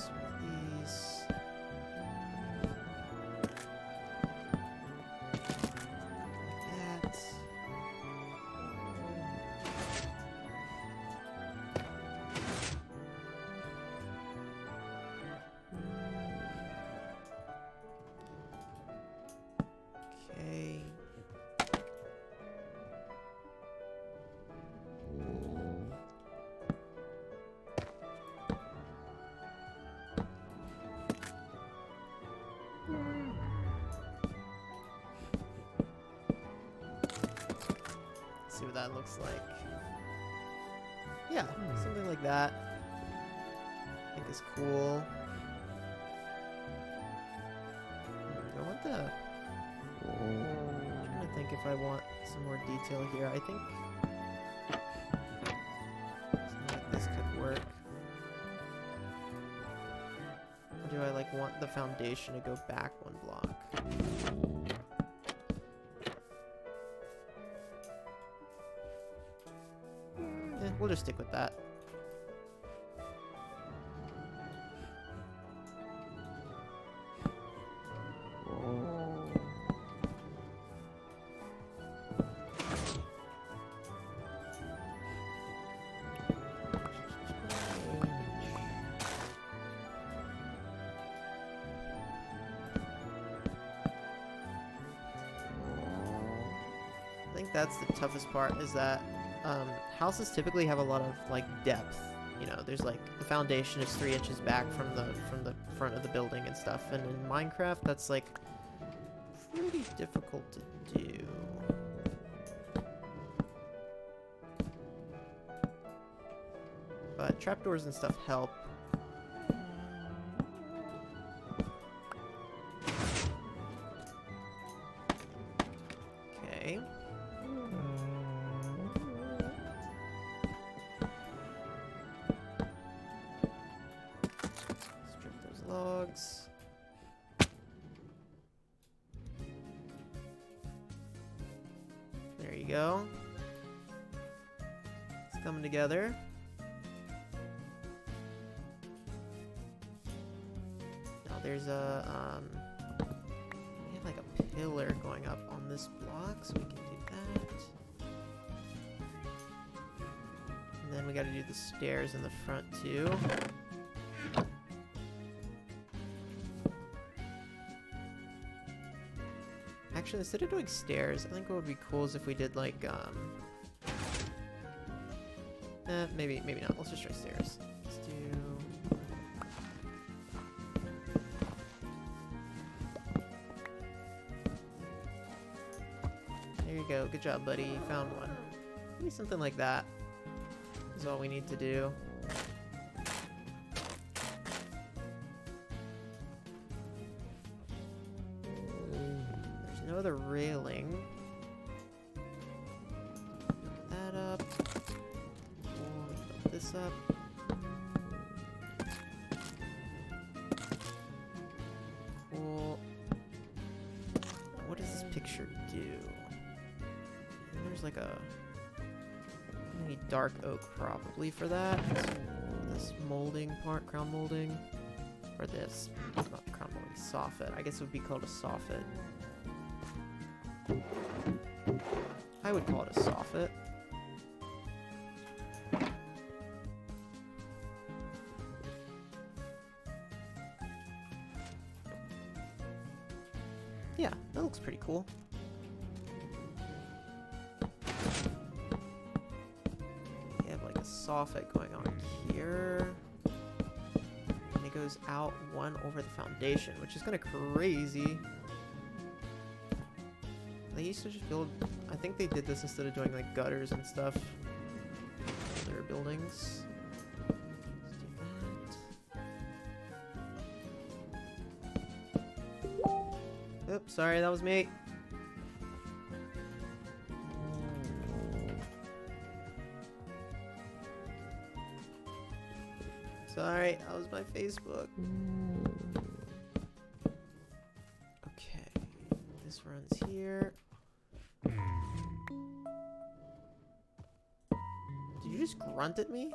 S1: these. Like that. Okay. See what that looks like. Yeah, something like that. I think is cool. I want the... I'm trying to think if I want some more detail here. I think something like this could work. Or do I like want the foundation to go back one block? We'll just stick with that. I think that's the toughest part, is that houses typically have a lot of like depth. You know, there's like the foundation is 3 inches back from the front of the building and stuff, and in Minecraft that's like pretty difficult to do. But trapdoors and stuff help. Okay. Strip those logs. There you go. It's coming together. Now there's a we have like a pillar going up on this block, so we can do that. And then we got to do the stairs in the front too. Actually, instead of doing stairs, I think what would be cool is if we did like maybe not. Let's just try stairs. Let's do there you go. Good job, buddy. You found one. Maybe something like that is all we need to do. There's no other railing. Put that up. We'll put this up. Cool. What does this picture do? There's like a... I need dark oak probably for that. This molding part, crown molding. Or this, not crown molding, soffit. I guess it would be called a soffit. I would call it a soffit. Yeah, that looks pretty cool. We have like a soffit going on here. And it goes out, one over the foundation, which is kind of crazy. They used to just build, I think they did this instead of doing like gutters and stuff. Their buildings. Oops, sorry, that was me. Sorry, that was my Facebook. Okay, this runs here. Did you just grunt at me?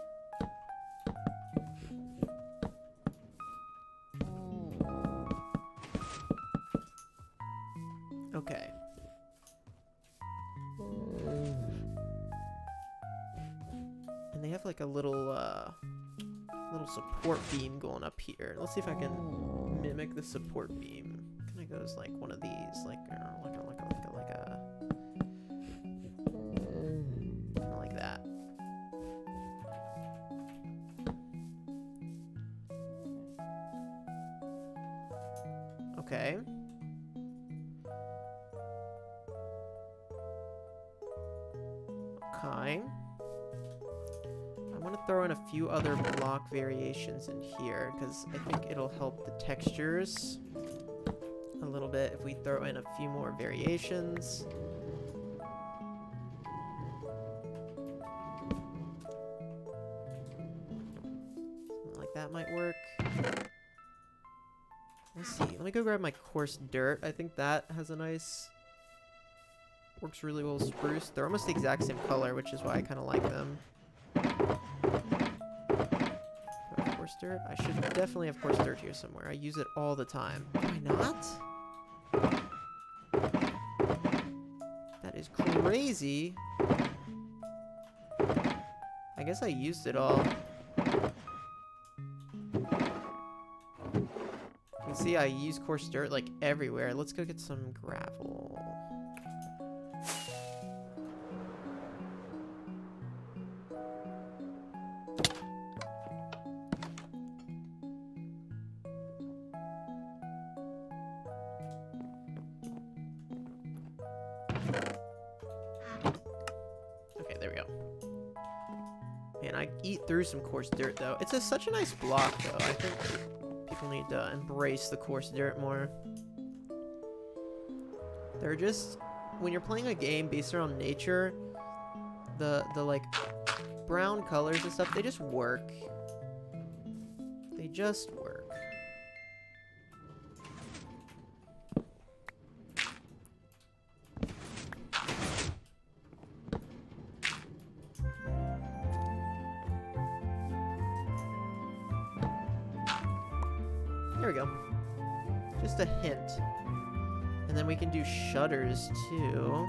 S1: Okay. And they have like a little support beam going up here. Let's see if I can mimic the support beam. Kind of goes like one of these, like a like that. Okay. Okay. I want to throw in a few other block variations in here because I think it'll help the textures a little bit if we throw in a few more variations. Something like that might work. Let's see. Let me go grab my coarse dirt. I think that has a nice... works really well with spruce. They're almost the exact same color, which is why I kind of like them. Coarse dirt? I should definitely have coarse dirt here somewhere. I use it all the time. Do I not? That is crazy. I guess I used it all. You can see I use coarse dirt like everywhere. Let's go get some gravel. Okay, there we go. Man, I eat through some coarse dirt though. It's such a nice block though. I think people need to embrace the coarse dirt more. They're just, when you're playing a game based around nature, the like brown colors and stuff, they just work. They just work. There we go. Just a hint. And then we can do shutters too.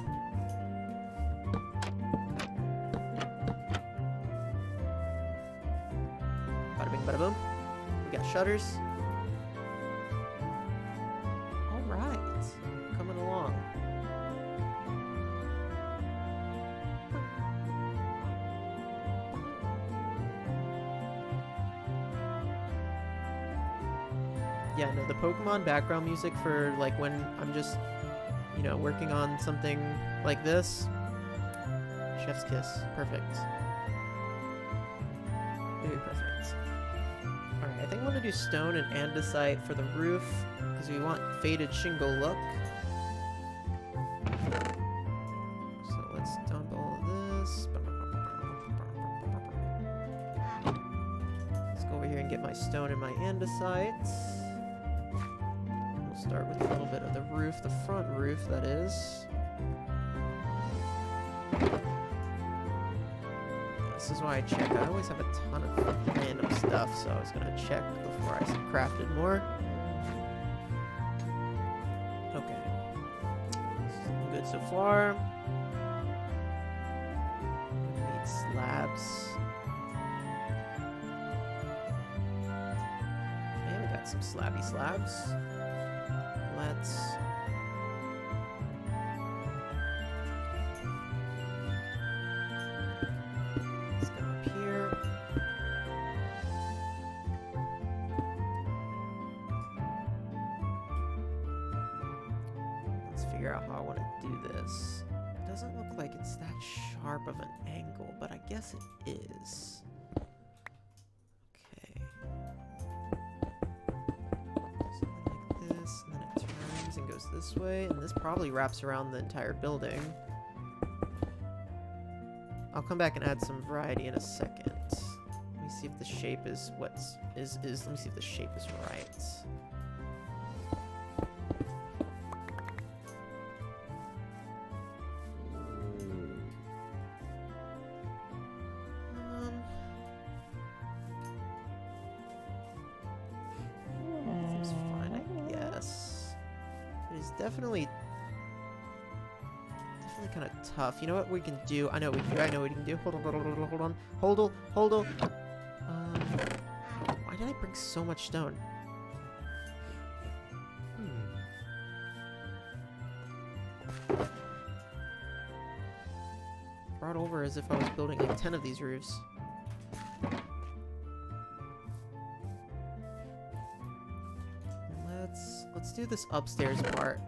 S1: Bada bing, bada boom. We got shutters. Alright. Coming along. Yeah, no, the Pokemon background music for like when I'm just, you know, working on something like this. Chef's kiss. Perfect. Very perfect. Alright, I think I want to do stone and andesite for the roof because we want faded shingle look. So let's dump all of this. Let's go over here and get my stone and my andesite. Start with a little bit of the roof, the front roof, that is. This is why I check. I always have a ton of random stuff, so I was gonna check before I crafted more. Okay. Looking good so far. Need slabs. Okay, we got some slabby slabs. Let's go up here. figure out how I want to do this. It doesn't look like it's that sharp of an angle, but I guess it is. Okay. Something like this, and then it turns and goes this way, and this probably wraps around the entire building. I'll come back and add some variety in a second. Let me see if the shape is let me see if the shape is right. Seems fine, I guess. It is definitely kind of tough. You know what we can do? I know what we can do. Hold on. Hold on. Why did I bring so much stone? Brought over as if I was building like 10 of these roofs. Let's do this upstairs part.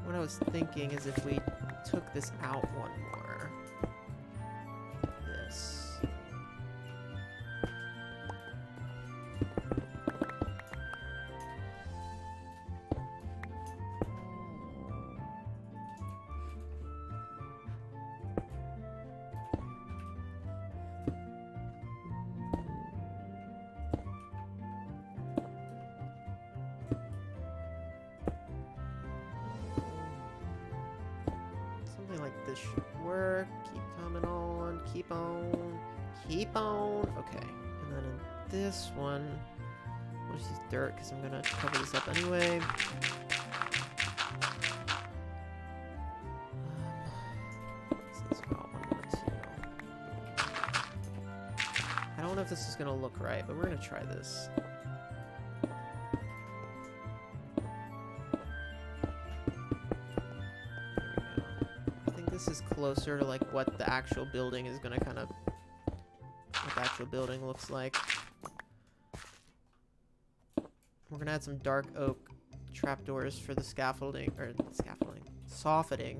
S1: What I was thinking is if we took this out one more. This. This should work. Keep coming on. Keep on. Keep on. Okay. And then in this one, we'll just use dirt because I'm going to cover this up anyway. This is about 1 more 2. I don't know if this is going to look right, but we're going to try this. This is closer to like what the actual building is gonna what the actual building looks like. We're gonna add some dark oak trapdoors for the soffitting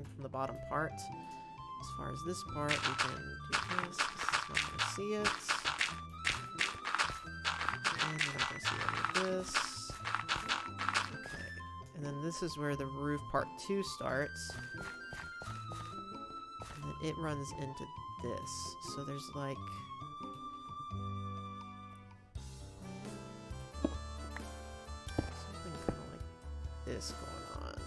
S1: from the bottom part. As far as this part, we can do this. It's not gonna see it. And we're not gonna see any of this. Okay. And then this is where the roof part 2 starts. It runs into this, so there's like something kind of like this going on.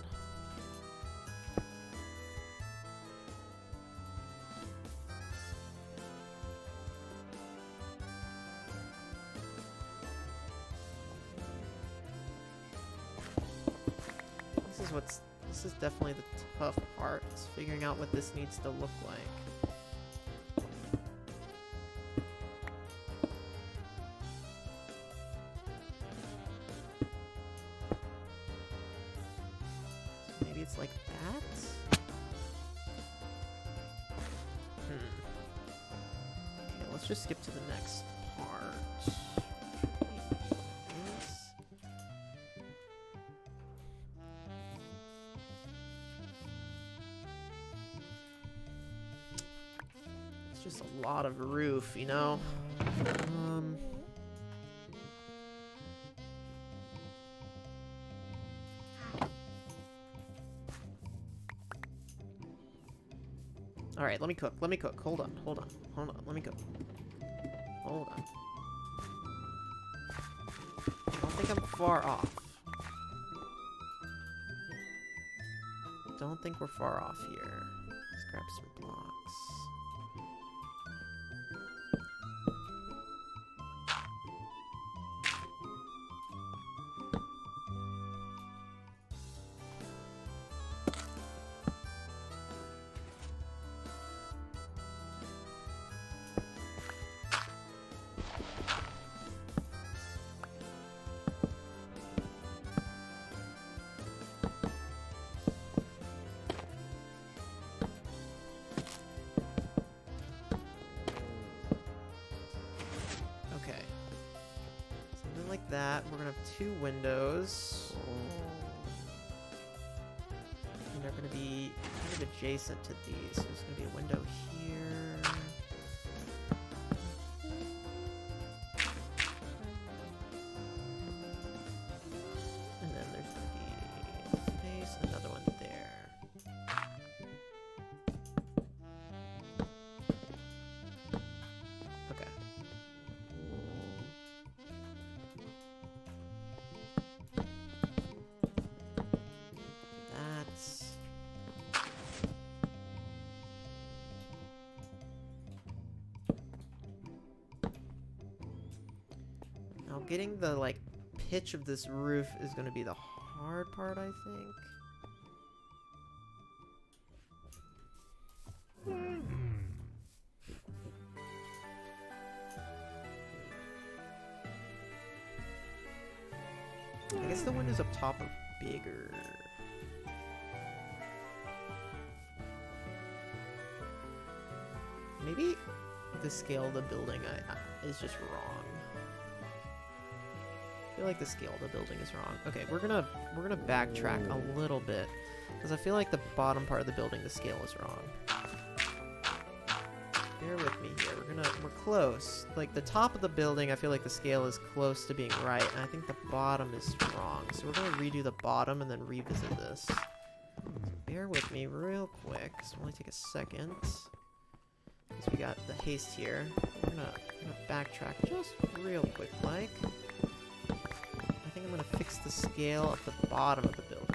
S1: This is definitely the tough part, is figuring out what this needs to look like. So maybe it's like that? Okay, let's just skip to the next part. Just a lot of roof, you know? Alright, let me cook. Hold on. Let me cook. Hold on. I don't think I'm far off. Don't think we're far off here. Let's grab some blocks. 2 windows. And they're going to be kind of adjacent to these. So there's going to be a window here. And then there's going to be space, another one there. Okay. That's... Now getting the, like, pitch of this roof is going to be the hard part, I think. I guess the windows up top are bigger. Maybe the scale of the building is just wrong. I feel like the scale of the building is wrong. Okay, we're gonna backtrack a little bit because I feel like the bottom part of the building, the scale is wrong. Bear with me here. We're close. Like the top of the building, I feel like the scale is close to being right, and I think the bottom is wrong. So we're gonna redo the bottom and then revisit this. So bear with me real quick. This will only take a second. Because we got the haste here. We're gonna backtrack just real quick, like. I think I'm gonna fix the scale of the bottom of the building.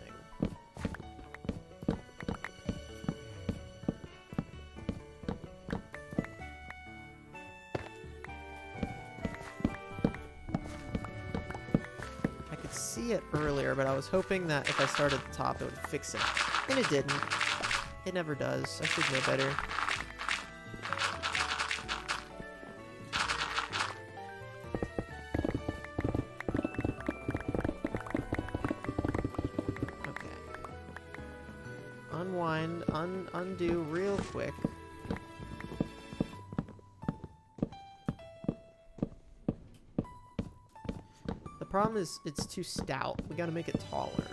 S1: I could see it earlier, but I was hoping that if I started at the top, it would fix it. And it didn't. It never does. I should know better. Unwind, undo real quick. The problem is it's too stout. We gotta make it taller.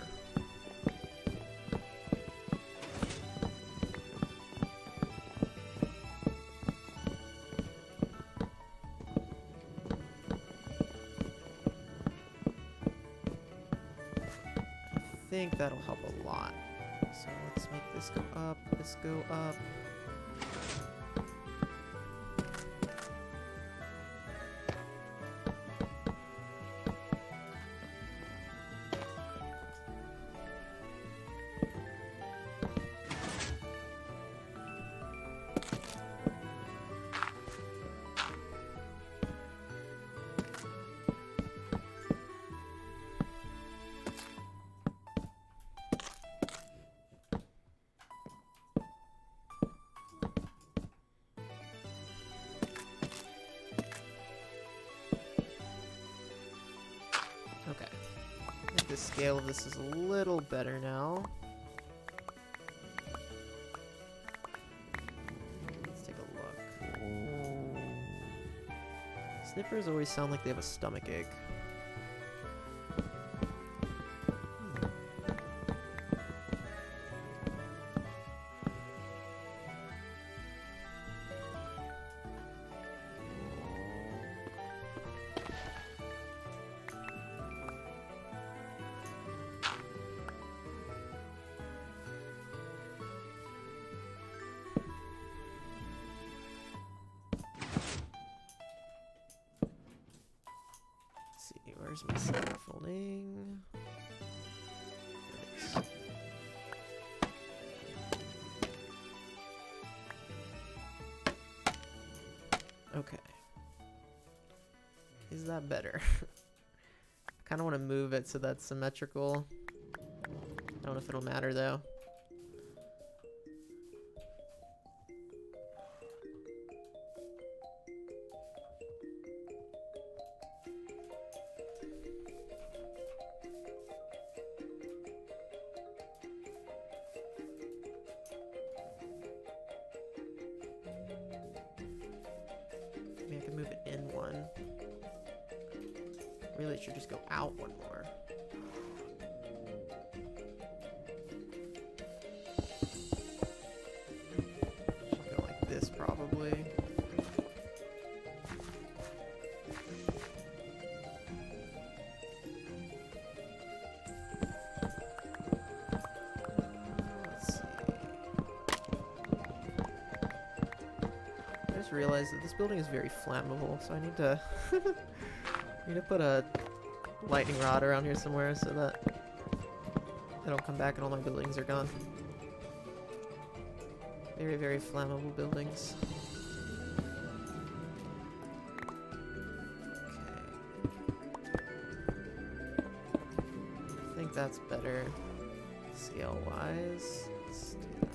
S1: I think that'll help a lot. So let's make this go up, this go up. Okay. I think the scale of this is a little better now. Let's take a look. Snippers always sound like they have a stomach ache. Where's my scaffolding? There it is. Okay. Is that better? I kind of want to move it so that's symmetrical. I don't know if it'll matter though. really should just go out one more. Should go like this probably. Realize that this building is very flammable, so I need to put a lightning rod around here somewhere so that I don't come back and all my buildings are gone. Very, very flammable buildings. Okay. I think that's better scale-wise. Let's do that.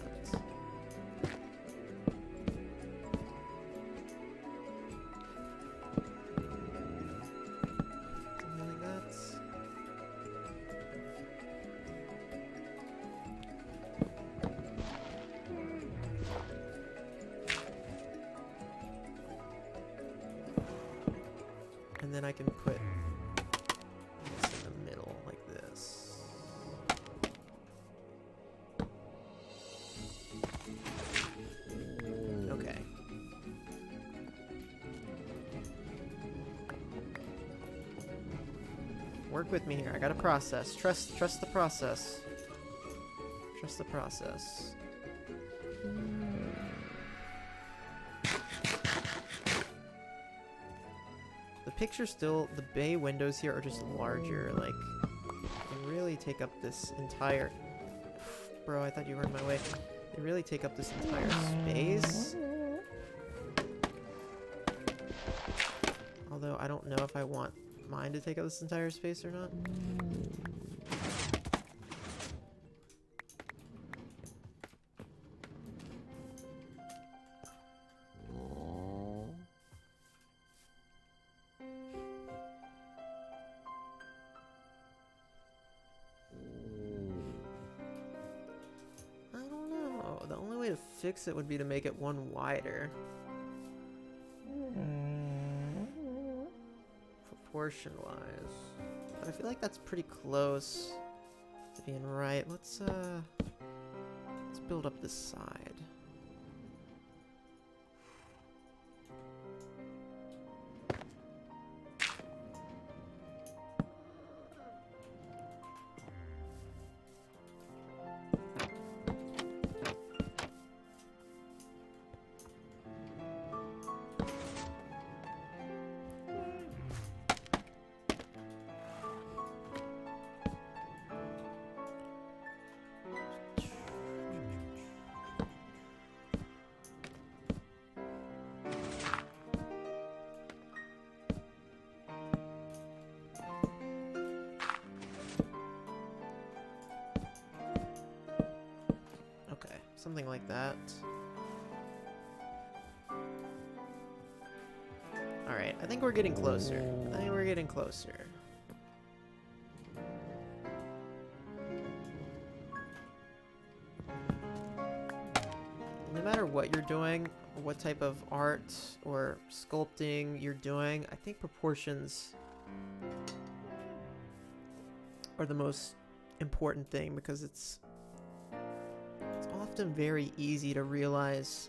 S1: And then I can put this in the middle, like this. Okay. Work with me here. I gotta process. Trust the process. Trust the process. The picture still, the bay windows here are just larger, like, they really take up this entire, bro, I thought you were in my way. They really take up this entire space. Although I don't know if I want mine to take up this entire space or not. Fix it would be to make it one wider. Proportion wise. But I feel like that's pretty close to being right. Let's build up this side. Something like that. Alright, I think we're getting closer. I think we're getting closer. No matter what you're doing, or what type of art or sculpting you're doing, I think proportions are the most important thing, because it's often very easy to realize.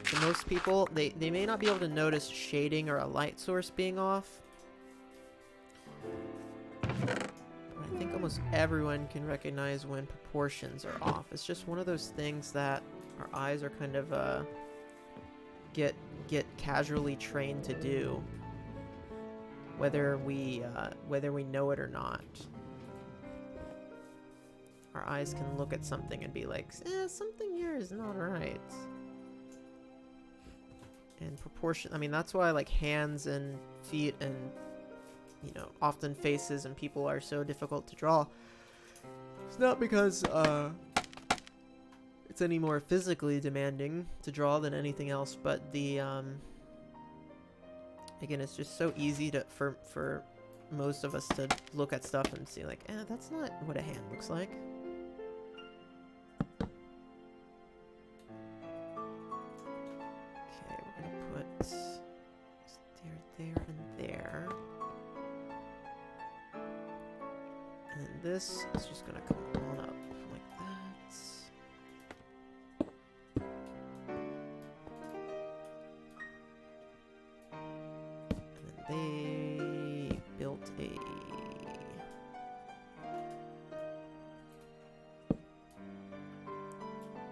S1: To most people, they may not be able to notice shading or a light source being off, but I think almost everyone can recognize when proportions are off. It's just one of those things that our eyes are kind of get casually trained to do, whether we know it or not. Our eyes can look at something and be like, something here is not right. And proportion, I mean, that's why like hands and feet and, you know, often faces and people are so difficult to draw. It's not because it's any more physically demanding to draw than anything else, but the again, it's just so easy to for most of us to look at stuff and see like, that's not what a hand looks like. And then this is just gonna come on up like that. And then they built a...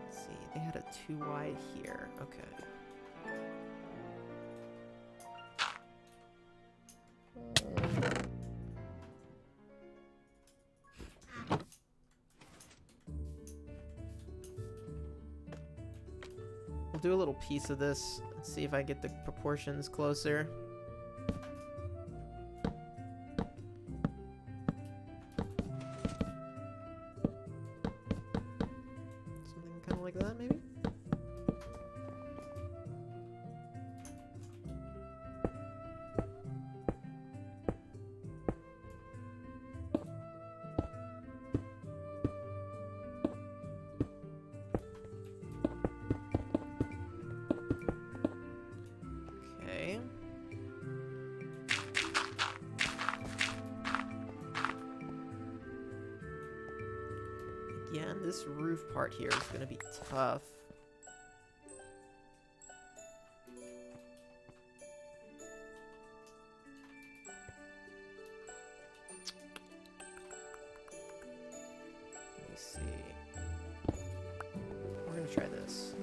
S1: Let's see, they had a 2 wide here. Okay. I'll do a little piece of this and see if I get the proportions closer. Something kind of like that, maybe? Okay. Again, this roof part here is going to be tough. Let me see. We're going to try this.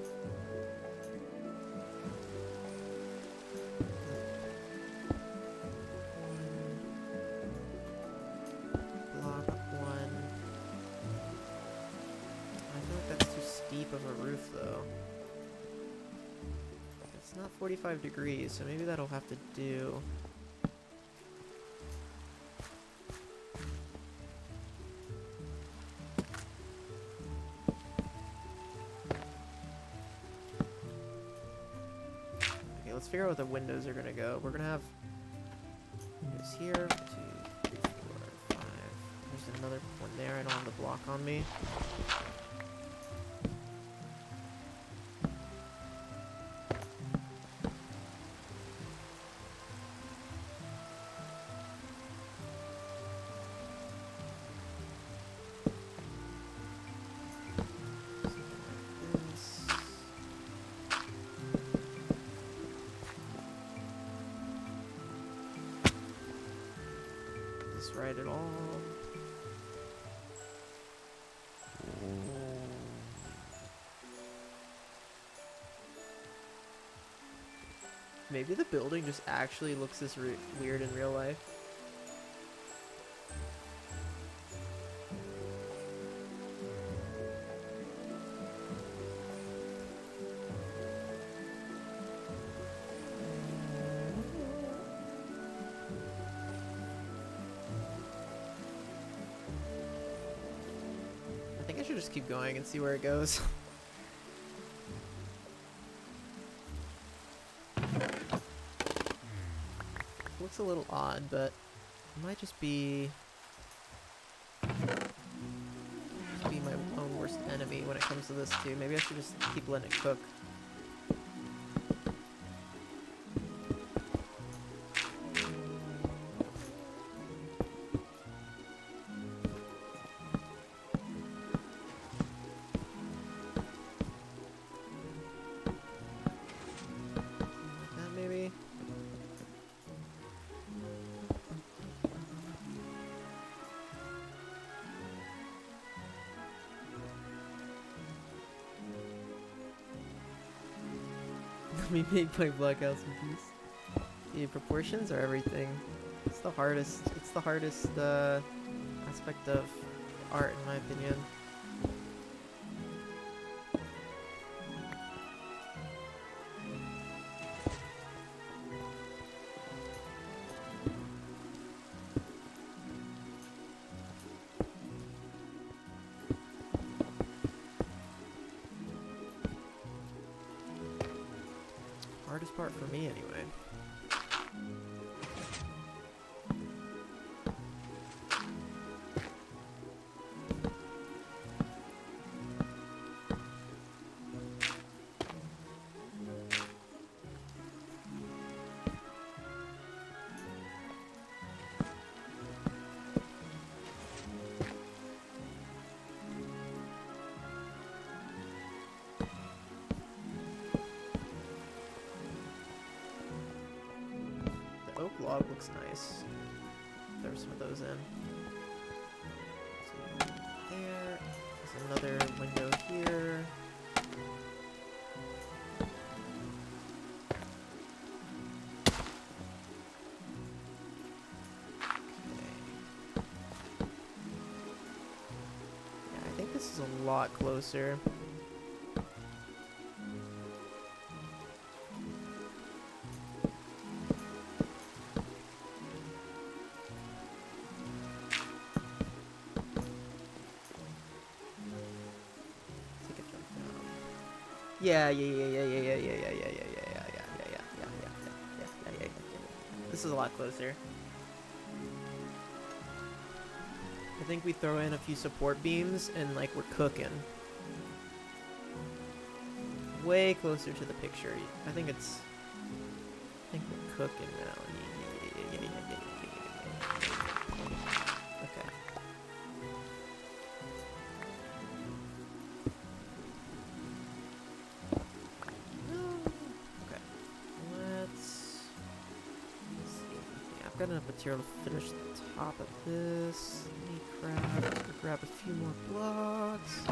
S1: Of a roof though. It's not 45 degrees, so maybe that'll have to do. Okay, let's figure out what the windows are gonna go. We're gonna have windows here, 2, 3, 4, 5. There's another one there. I don't have the block on me. Right at all. Maybe the building just actually looks this weird in real life. I think I should just keep going and see where it goes. Looks a little odd, but it might just be my own worst enemy when it comes to this too. Maybe I should just keep letting it cook. Let me make my block house in peace. The proportions are everything. It's the hardest. It's the hardest aspect of art, in my opinion. Hardest part for me, anyway. log looks nice. Throw some of those in. So there. There's another window here. This is a lot closer. Take a jump down. Yeah. This is a lot closer. I think we throw in a few support beams and like we're cooking. Way closer to the picture. I think we're cooking now. Okay. Okay. Let's see. Yeah, I've got enough material to finish the top of this. Grab a few more blocks.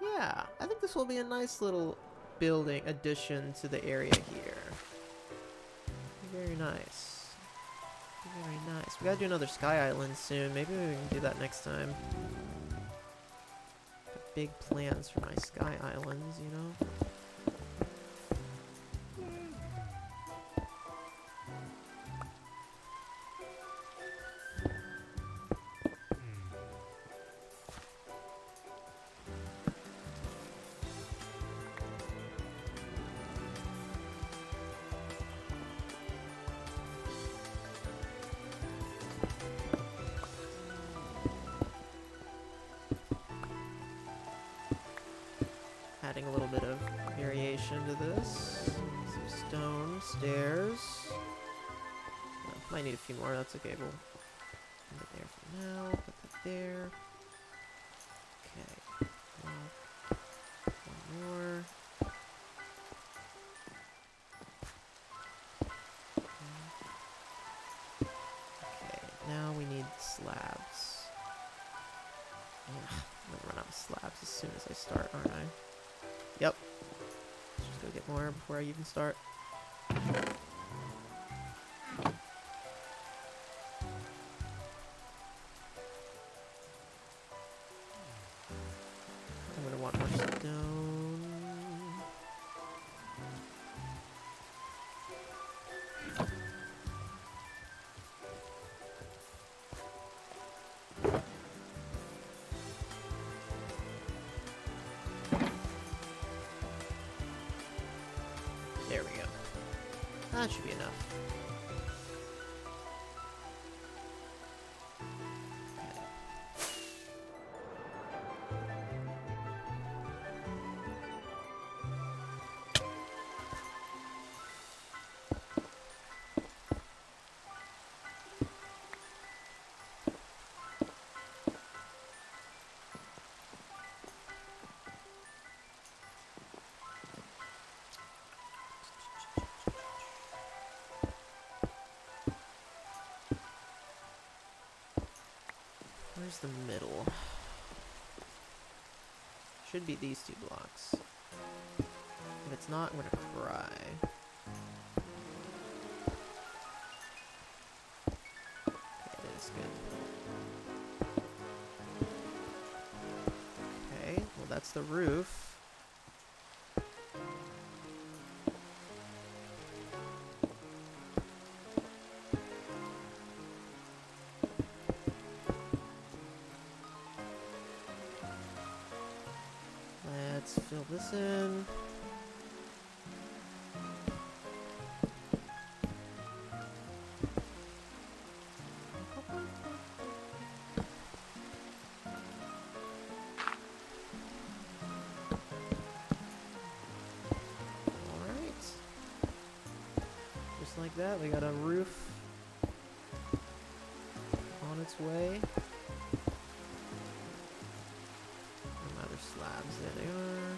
S1: Yeah, I think this will be a nice little building addition to the area here. Very nice. Very nice. We gotta do another Sky Island soon. Maybe we can do that next time. Got big plans for my Sky Islands, you know? Adding a little bit of variation to this. Some stone, stairs. Might need a few more, that's okay. We'll put it there for now. Put that there. Okay. One more. Okay, now we need slabs. Yeah, I'm gonna run out of slabs as soon as I start, aren't I? Yep. Let's just go get more before I even start. I'm gonna want more stone. There we go. That should be enough. Where's the middle? Should be these two blocks. If it's not, I'm gonna cry. Okay, it is good. Okay, well that's the roof. Let's fill this in. Just like that, we got a roof on its way. Another slabs, there they are.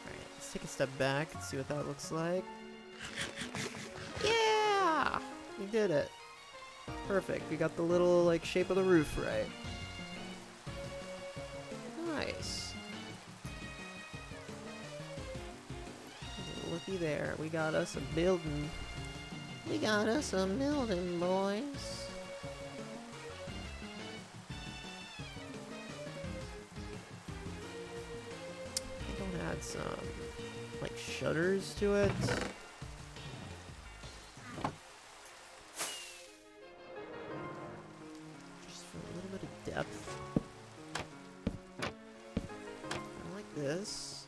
S1: Alright, let's take a step back and see what that looks like. Yeah! We did it. Perfect. We got the little, like, shape of the roof right. Nice. Looky there. We got us a building. We got us a building, boys. I'm gonna add some, like, shutters to it. Depth. I like this.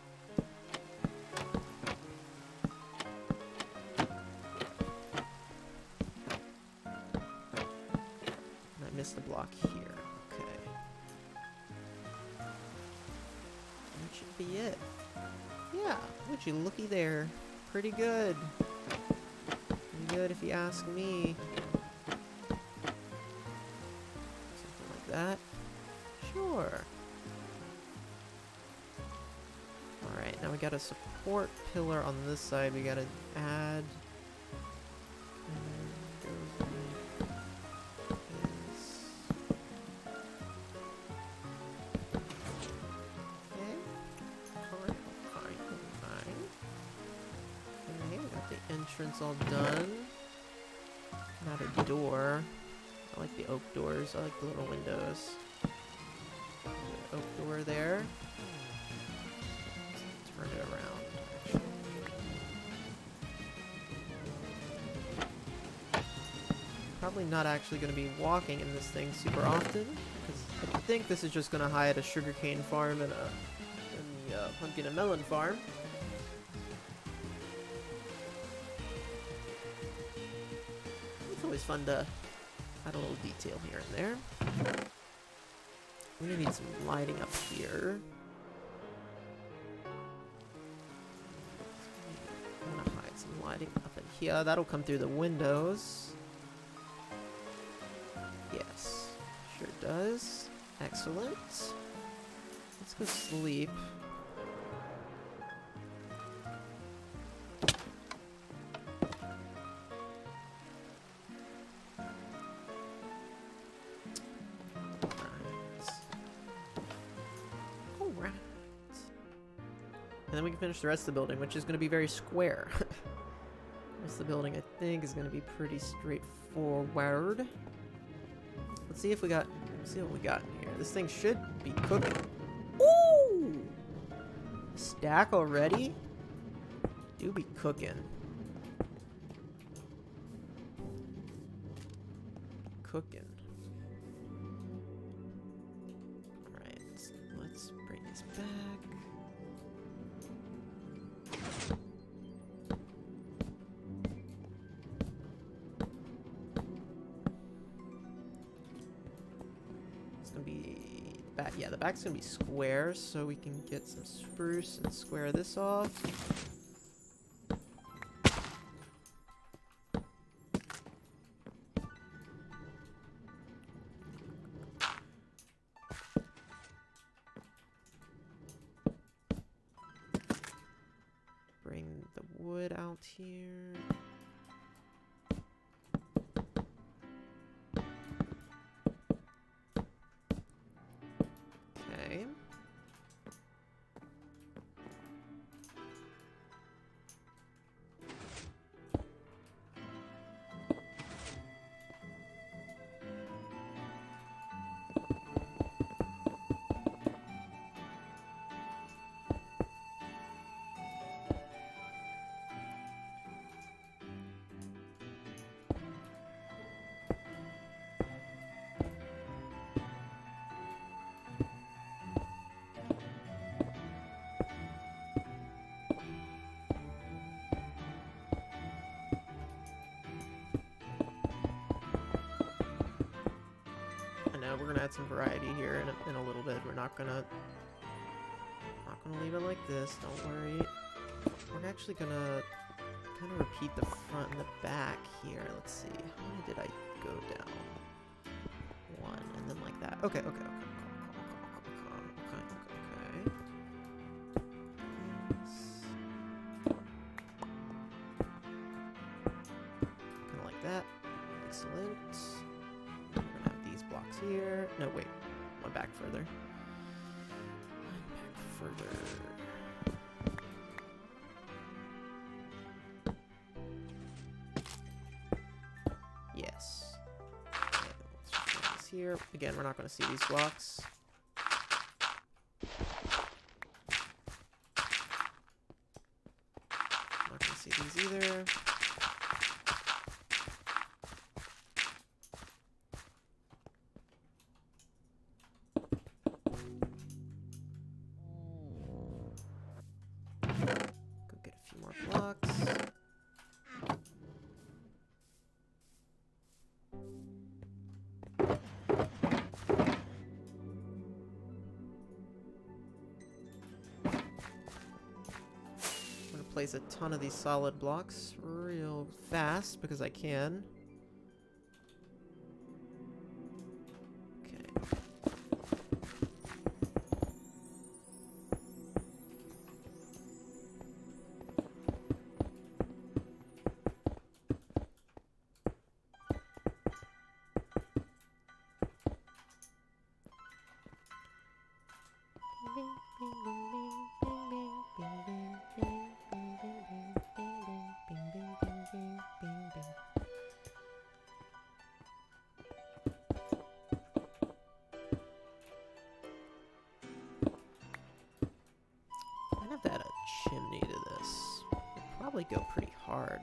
S1: And I missed the block here. Okay. That should be it. Yeah, would you looky there. Pretty good. Pretty good if you ask me. That? Sure. Alright, now we got a support pillar on this side we gotta add. And goes like this. Okay. Fine. Okay, we got the entrance all done. Not a door. I like the oak doors. I like the little windows. Oak door there. Let's turn it around, actually. Probably not actually going to be walking in this thing super often, because I think this is just going to hide a sugarcane farm and the pumpkin and melon farm. It's always fun to add a little detail here and there. We're gonna need some lighting up here. I'm gonna hide some lighting up in here. That'll come through the windows. Yes, sure does. Excellent. Let's go sleep. And then we can finish the rest of the building, which is going to be very square. The rest of the building, I think, is going to be pretty straightforward. Let's see if we got... Let's see what we got in here. This thing should be cooking. Ooh! Stack already? Do be cooking. Cooking. Alright, let's bring this back. Yeah, the back's gonna be square, so we can get some spruce and square this off. Bring the wood out here. Okay. we're gonna add some variety here in a little bit. We're not gonna leave it like this. Don't worry. We're actually gonna kind of repeat the front and the back here. Let's see. How many did I go down? One, and then like that. Okay. Okay. Kind of like that. Excellent. We're gonna have these blocks here. No, wait. One back further. Yes. Okay, let's just put this here. Again, we're not going to see these blocks. Not going to see these either. Place a ton of these solid blocks real fast because I can. Okay. Chimney to this. It'd probably go pretty hard.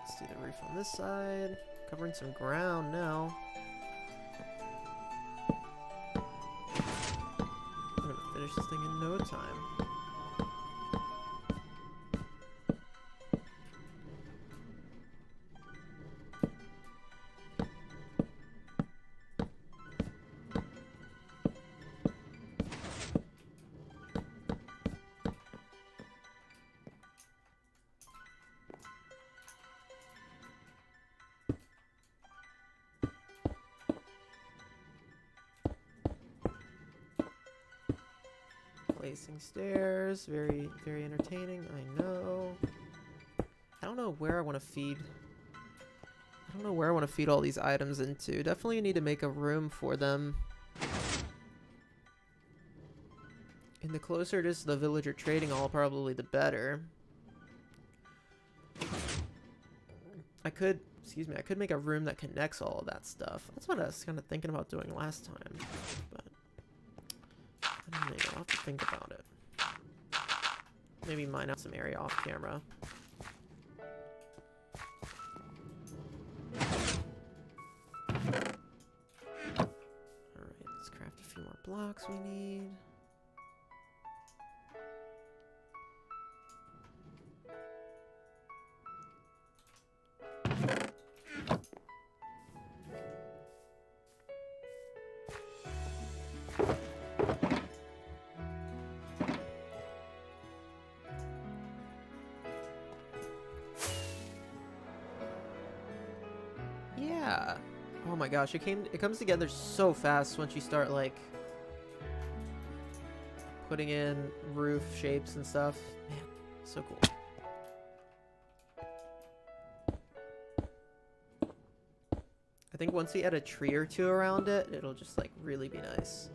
S1: Let's do the roof on this side. Covering some ground now. I'm gonna finish this thing in no time. Placing stairs, very, very entertaining, I know. I don't know where I want to feed. I don't know where I want to feed all these items into. Definitely need to make a room for them. And the closer it is to the villager trading hall, probably the better. I could make a room that connects all of that stuff. That's what I was kind of thinking about doing last time, but I don't know, I'll have to think about it. Maybe mine out some area off camera. Alright, let's craft a few more blocks we need. Yeah. Oh my gosh, it comes together so fast once you start like putting in roof shapes and stuff. Man, so cool. I think once we add a tree or two around it, it'll just like really be nice.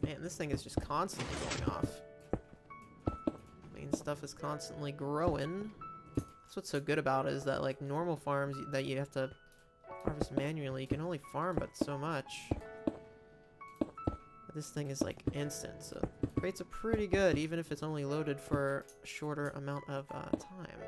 S1: Man, this thing is just constantly going off. Main stuff is constantly growing. That's what's so good about it, is that like normal farms that you have to harvest manually, you can only farm but so much. But this thing is like instant, so rates are pretty good, even if it's only loaded for a shorter amount of time.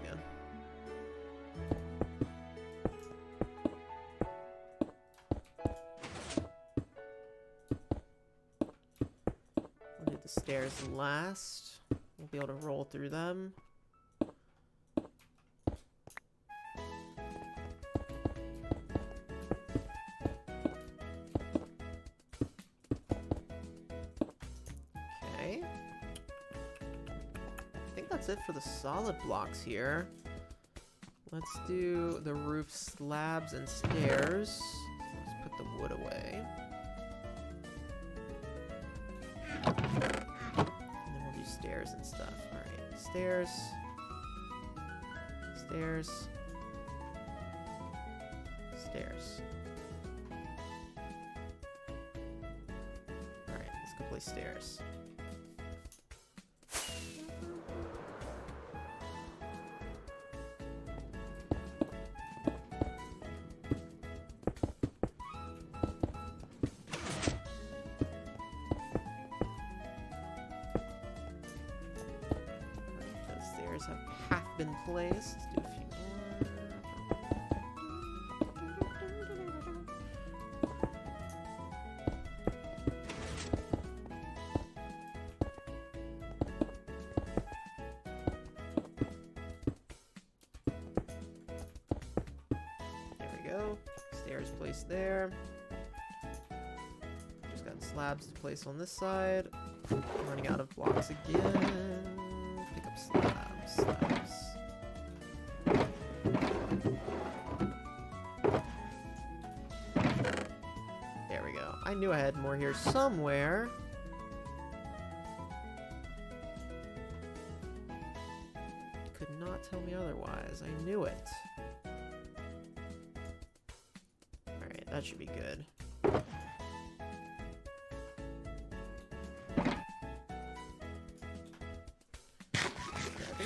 S1: Again. We'll do the stairs last. We'll be able to roll through them. Okay. I think that's it for the solid blocks here. Let's do the roof slabs and stairs. Let's put the wood away. And then we'll do stairs and stuff. Alright, stairs. Stairs. Stairs. Alright, let's go play stairs. Have half been placed. Let's do a few more. There we go. Stairs placed there. Just got slabs to place on this side. I'm running out of blocks again. Pick up slabs. There we go. I knew I had more here somewhere. Could not tell me otherwise. I knew it. Alright, that should be good.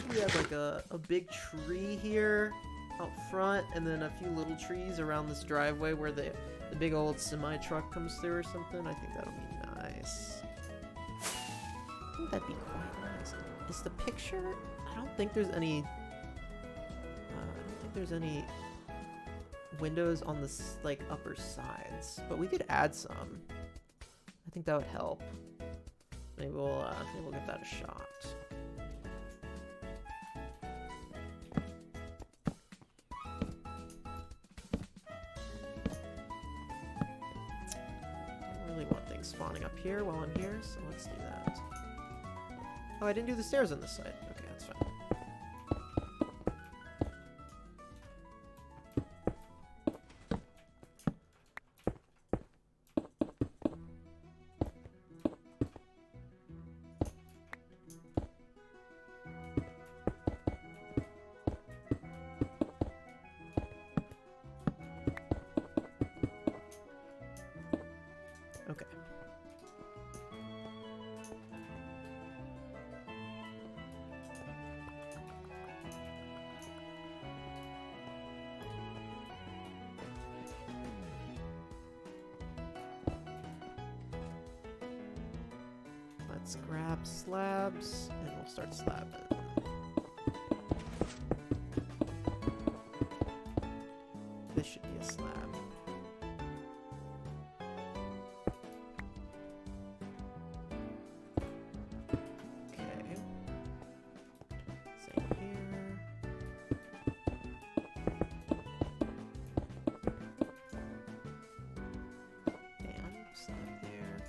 S1: We have like a big tree here out front, and then a few little trees around this driveway where the big old semi-truck comes through or something. I think that'll be nice. I think that'd be quite nice. Is the picture? I don't think there's any. Windows on the like upper sides, but we could add some. I think that would help. Maybe we'll give that a shot. Spawning up here while I'm here, so let's do that. Oh, I didn't do the stairs on this side. Okay, that's fine. Okay. Let's grab slabs, and we'll start slabbing. This should be a slab. Okay. Same here. Bam, slab there.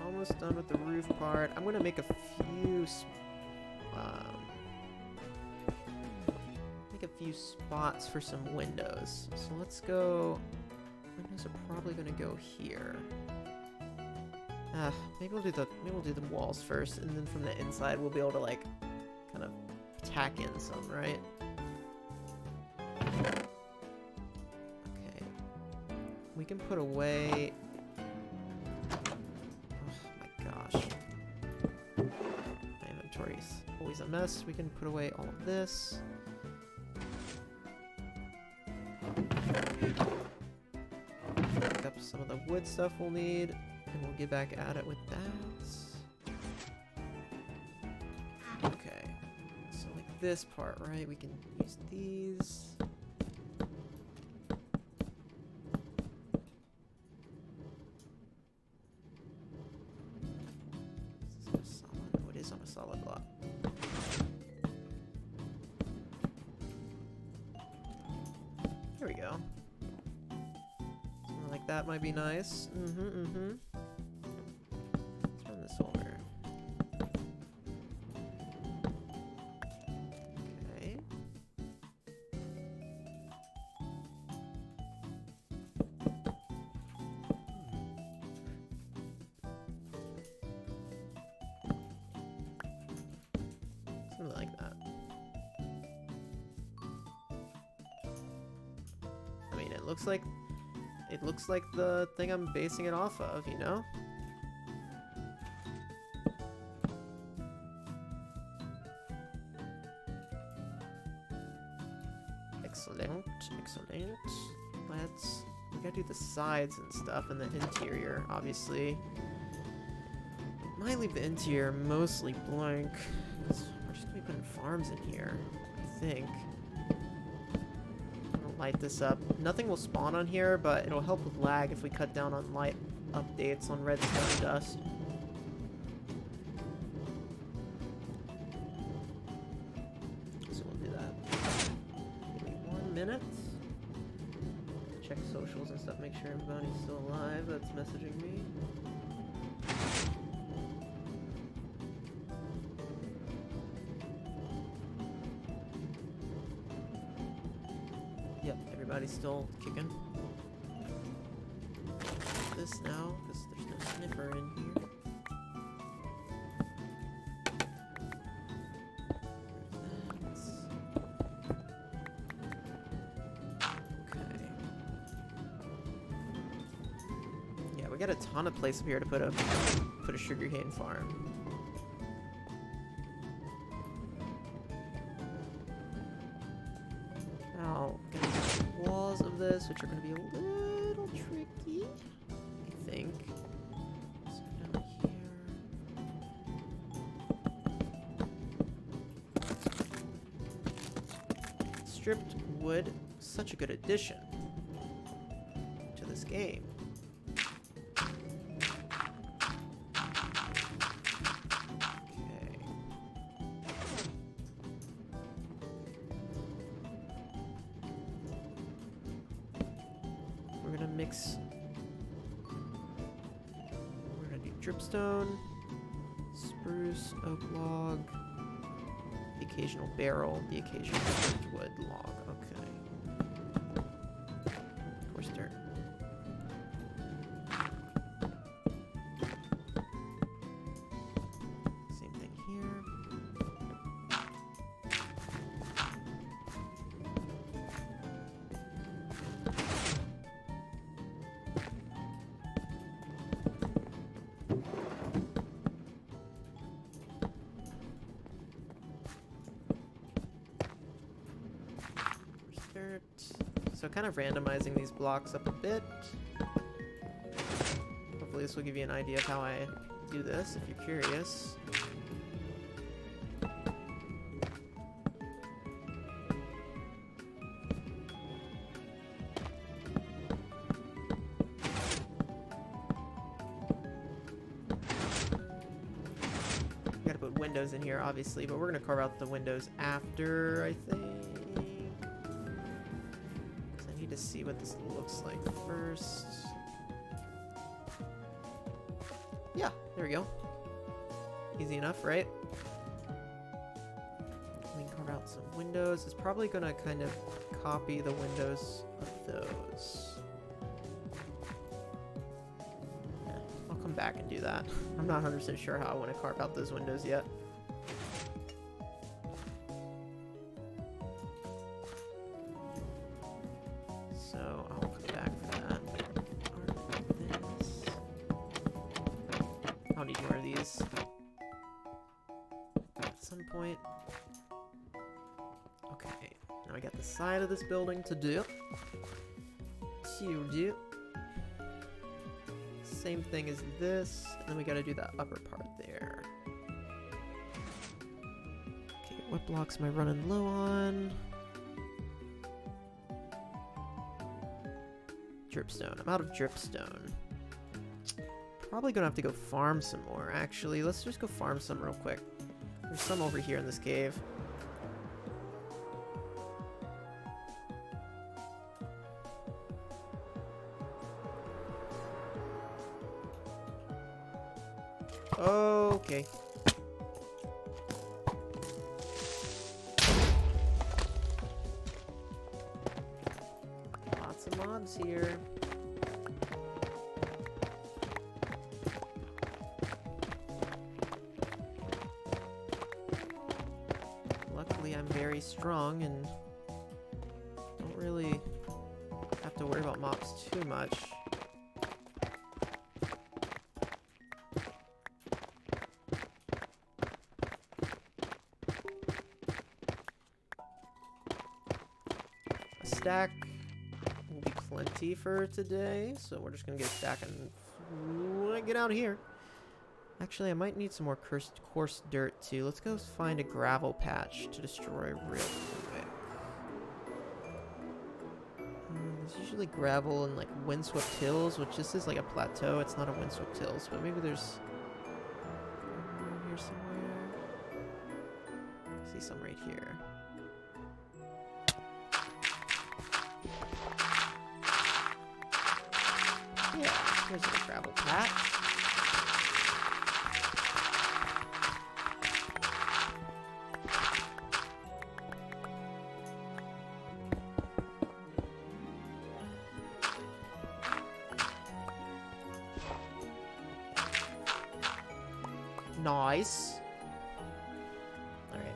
S1: Almost done with the roof part. I'm gonna make a few spots for some windows. So let's go. Windows are probably gonna go here. Maybe we'll do the walls first, and then from the inside we'll be able to like kind of tack in some, right? Okay. We can put away. My inventory's always a mess. We can put away all of this. Pick up some of the wood stuff we'll need, and we'll get back at it with that. Okay, so like this part, right? We can use these. Solid block. There we go. Something like that might be nice. Let's run this over. Okay. Something like that. I mean, it looks like the thing I'm basing it off of, you know? Excellent, excellent. We gotta do the sides and stuff and the interior, obviously. Might leave the interior mostly blank. We're just gonna be putting farms in here, I think. I'm gonna light this up. Nothing will spawn on here, but it'll help with lag if we cut down on light updates on redstone dust. So we'll do that. Give me 1 minute. Check socials and stuff, make sure everybody's still alive that's messaging me. Yep, everybody's still kicking. This now, because there's no sniffer in here. Okay. Yeah, we got a ton of place up here to put a sugarcane farm. Now, gonna do walls of this, which are gonna be a little tricky, I think. So down here. Stripped wood, such a good addition to this game. We're gonna do dripstone, spruce, oak log, the occasional barrel, the occasional wood log. Okay. Of course, dirt. So kind of randomizing these blocks up a bit. Hopefully this will give you an idea of how I do this, if you're curious. Gotta put windows in here, obviously, but we're gonna carve out the windows after, I think. I need to see what this looks like first. Yeah, there we go. Easy enough, right? We can carve out some windows. It's probably gonna kind of copy the windows of those. Yeah, I'll come back and do that. I'm not 100% sure how I want to carve out those windows yet. So I'll come back for that. I'll need more of these at some point. Okay, now I got the side of this building to do. Same thing as this, and then we gotta do that upper part there. Okay, what blocks am I running low on? Dripstone. I'm out of dripstone. Probably gonna have to go farm some more, actually. Let's just go farm some real quick. There's some over here in this cave. Okay. Lots of mobs here. Luckily, I'm very strong and don't really have to worry about mobs too much. Stack will be plenty for today, so we're just gonna get a stack and get out of here. Actually, I might need some more coarse dirt too. Let's go find a gravel patch to destroy real quick. There's usually gravel in like windswept hills, which this is like a plateau. It's not a windswept hills, but maybe there's around here somewhere. I see some right here. Yeah, here's the gravel patch. Nice. Alright.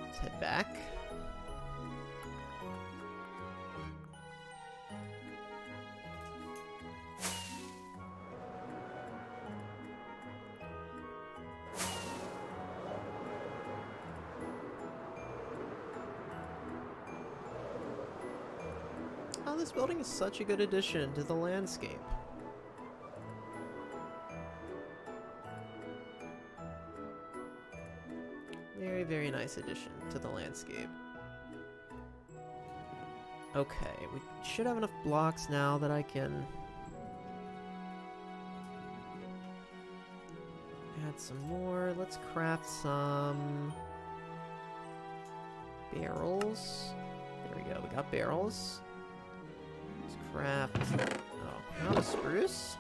S1: Let's head back. Oh, this building is such a good addition to the landscape. Very, very nice addition to the landscape. Okay, we should have enough blocks now that I can add some more. Let's craft some barrels. There we go, we got barrels. Let's craft, oh, not a spruce?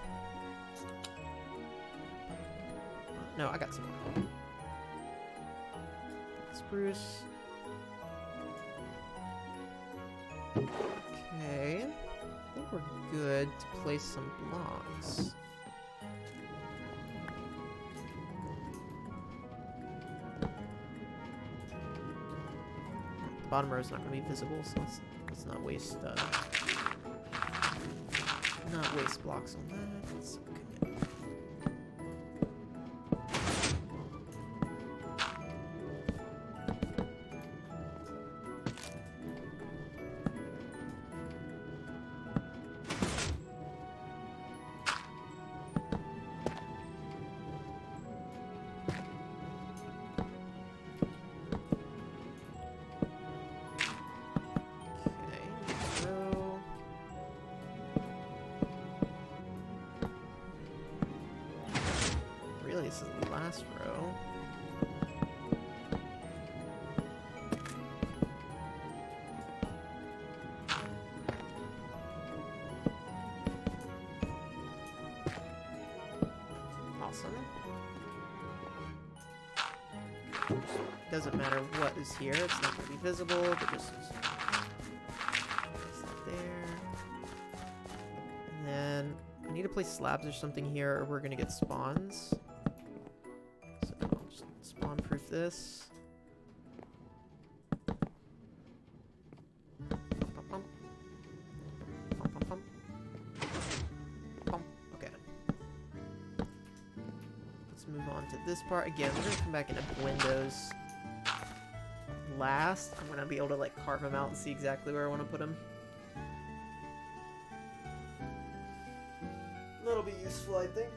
S1: No, I got some more. Spruce. Okay, I think we're good to place some blocks. The bottom row is not going to be visible, so let's not waste blocks on that. Let's commit. row. Awesome. Doesn't matter what is here, it's not going to be visible, but just place that there. And then I need to place slabs or something here, or we're going to get spawns. So I'll just spawn proof this. Okay. Let's move on to this part. Again, we're going to come back into Windows last. I'm going to be able to like carve them out and see exactly where I want to put them. That'll be useful, I think.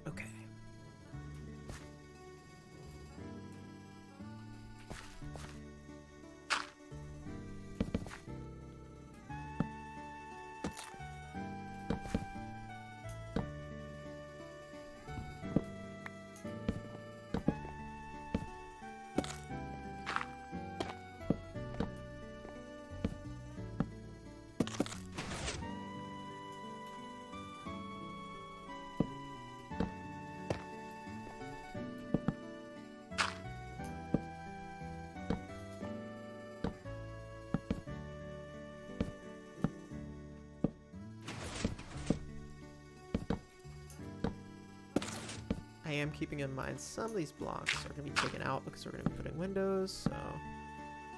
S1: Okay. I am keeping in mind some of these blocks are going to be taken out because we're going to be putting windows, so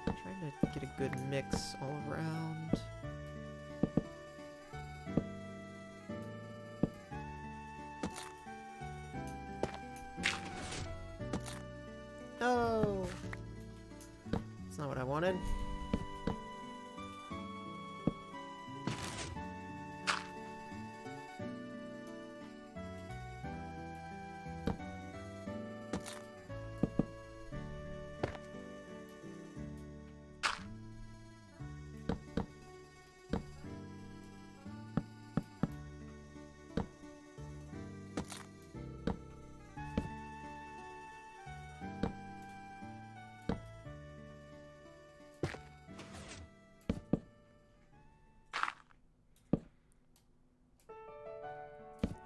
S1: I'm trying to get a good mix all around. Oh! That's not what I wanted.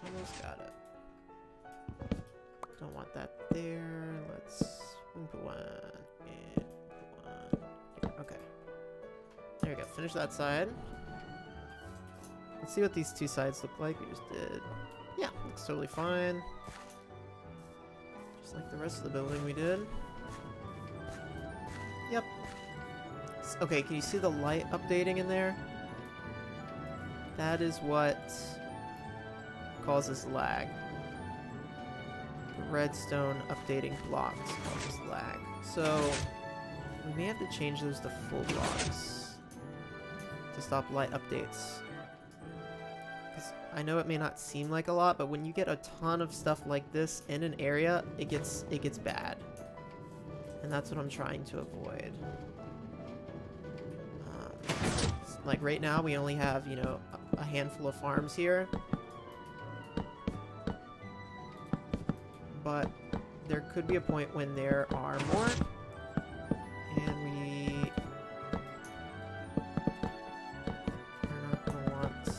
S1: Almost got it. Don't want that there. We can put one and put one here. Okay. There we go. Finish that side. Let's see what these two sides look like. We just did. Yeah, looks totally fine. Just like the rest of the building we did. Yep. Okay, can you see the light updating in there? That is what causes lag. The redstone updating blocks causes lag. So we may have to change those to full blocks to stop light updates. Because I know it may not seem like a lot, but when you get a ton of stuff like this in an area, it gets bad. And that's what I'm trying to avoid. Like right now, we only have, you know, a handful of farms here. But there could be a point when there are more, and we are not going to want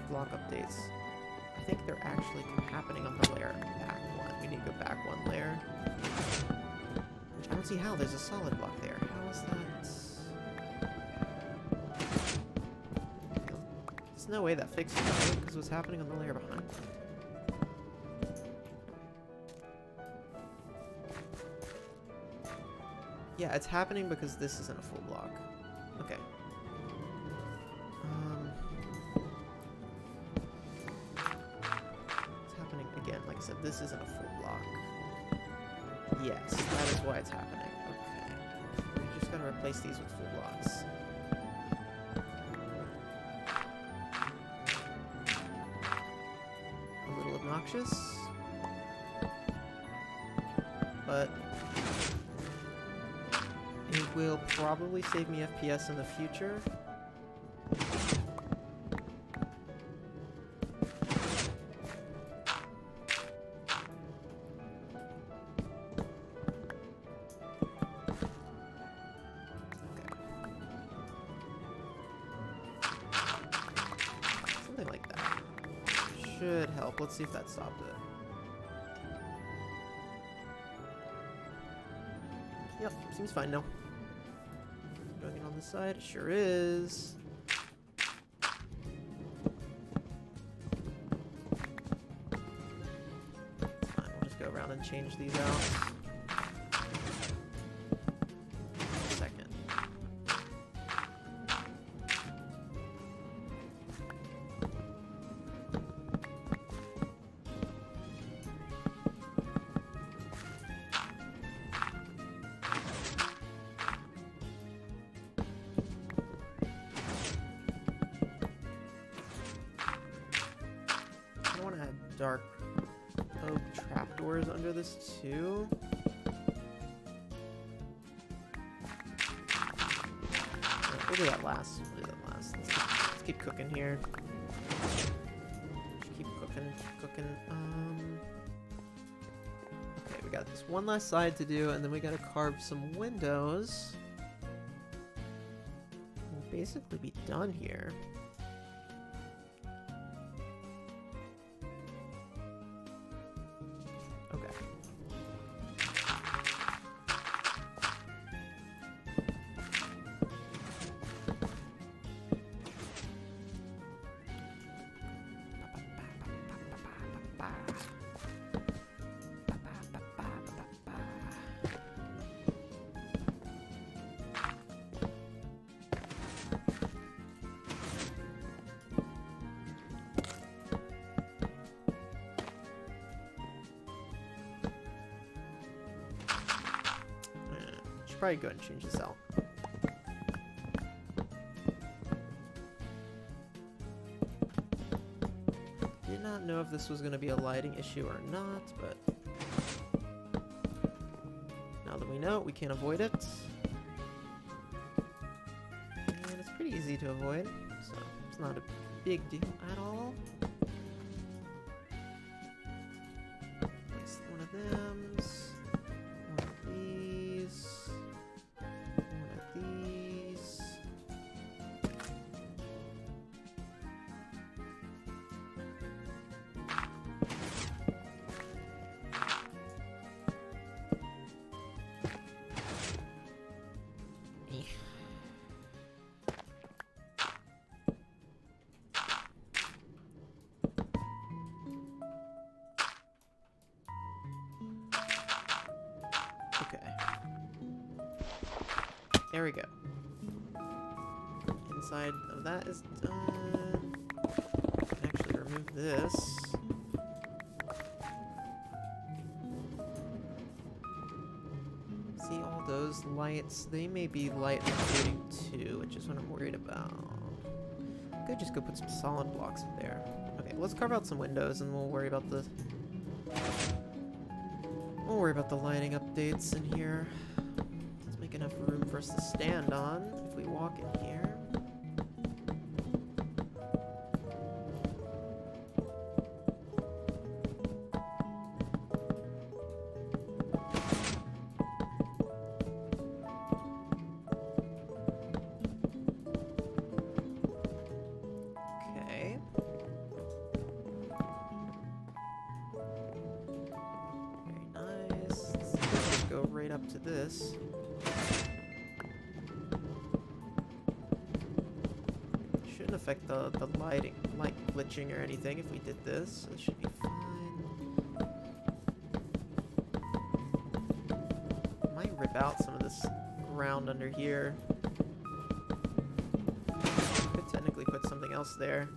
S1: block updates. I think they're actually happening on the layer back one. We need to go back one layer. Which I don't see how. There's a solid block there. How is that? There's no way that fixes it, because what's happening on the layer behind them. Yeah, it's happening because this isn't a full block. Okay. It's happening again. Like I said, this isn't a full block. Yes, that is why it's happening. Okay. We just gotta replace these with full blocks. obnoxious. But it will probably save me FPS in the future. Something like that. Should help. Let's see if that stopped it. Yep, seems fine now. Doing it on the side, it sure is. Fine, we'll just go around and change these out. Second. I want to add dark oak trapdoors under this too. We'll do that last. We'll do that last. Let's keep cooking here. Just keep cooking. Okay, we got this one last side to do, and then we gotta carve some windows. We'll basically be done here. Okay. Should probably go ahead and change this out. Did not know if this was going to be a lighting issue or not, but now that we know it, we can't avoid it. And it's pretty easy to avoid, so it's not a big deal at all. Place one of them, one of these, one of these. Okay. There we go. Inside of that is done. I can actually remove this. See all those lights? They may be light including too, which is what I'm worried about. Could just go put some solid blocks in there. Okay, let's carve out some windows and we'll worry about the lighting updates in here. Let's make enough room for us to stand on if we walk in here. Okay. Very nice. Let's go right up to this. Shouldn't affect the light glitching or anything if we did this. It should be fine. Might rip out some of this ground under here. Could technically put something else there.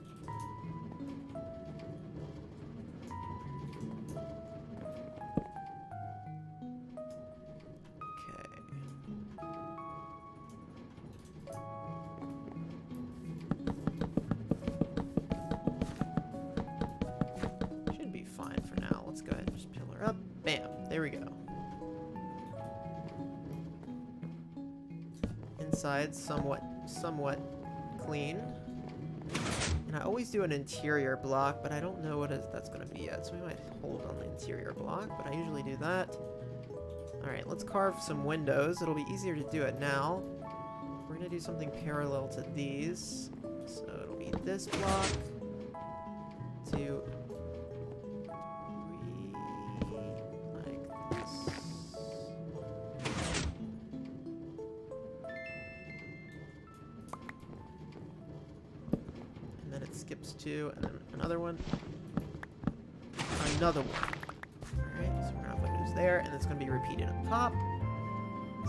S1: Should be fine. inside somewhat clean. And I always do an interior block, but I don't know what that's going to be yet, so we might hold on the interior block, but I usually do that. Alright, let's carve some windows. It'll be easier to do it now. We're going to do something parallel to these. So it'll be this block. 2, 3, like this. And then it skips 2, and then another one. Another one. Alright, so we're gonna have windows there, and it's gonna be repeated up top.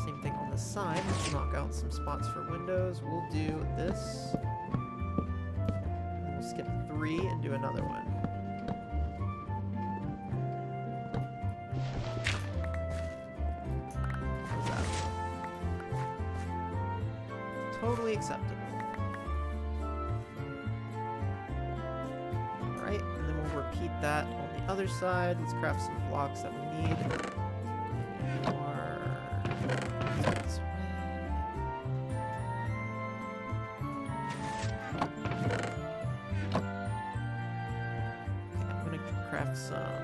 S1: Same thing on the side. Let's knock out some spots for windows. We'll do this. And we'll skip 3 and do another one. How's that? Totally acceptable. Alright, and then we'll repeat that on the other side. Let's craft some blocks that we need. This way. Okay, I'm gonna craft some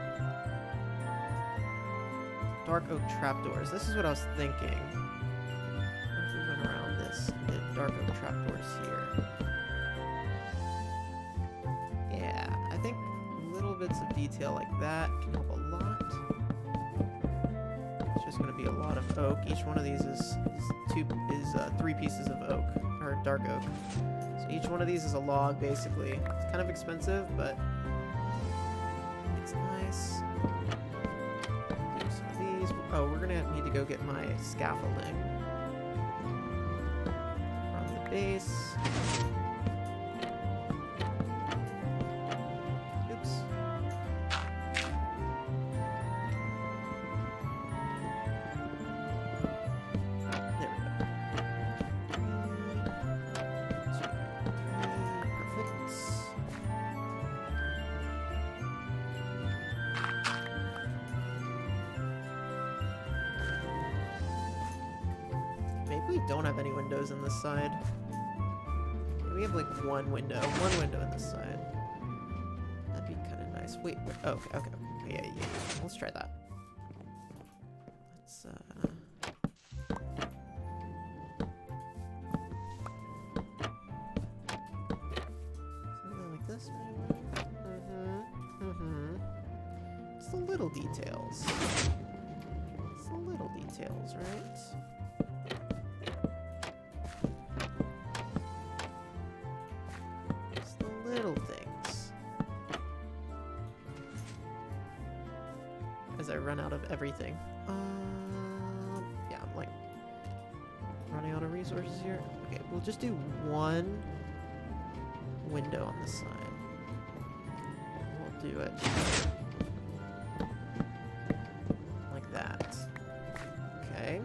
S1: dark oak trapdoors. This is what I was thinking. What if we went around this and did dark oak trapdoors here? Yeah, I think little bits of detail like that can help a lot. It's just going to be a lot of oak. Each one of these is 3 pieces of oak, or dark oak. So each one of these is a log, basically. It's kind of expensive, but it's nice. Do some of these. Oh, we're going to need to go get my scaffolding from the base. We don't have any windows in this side. We have like one window in this side. That'd be kind of nice. Wait, oh, okay. Yeah. Let's try that. Let's something like this maybe. It's the little details. It's the little details, right? Little things. As I run out of everything. Yeah, I'm like running out of resources here. Okay, we'll just do one window on this side. We'll do it like that. Okay.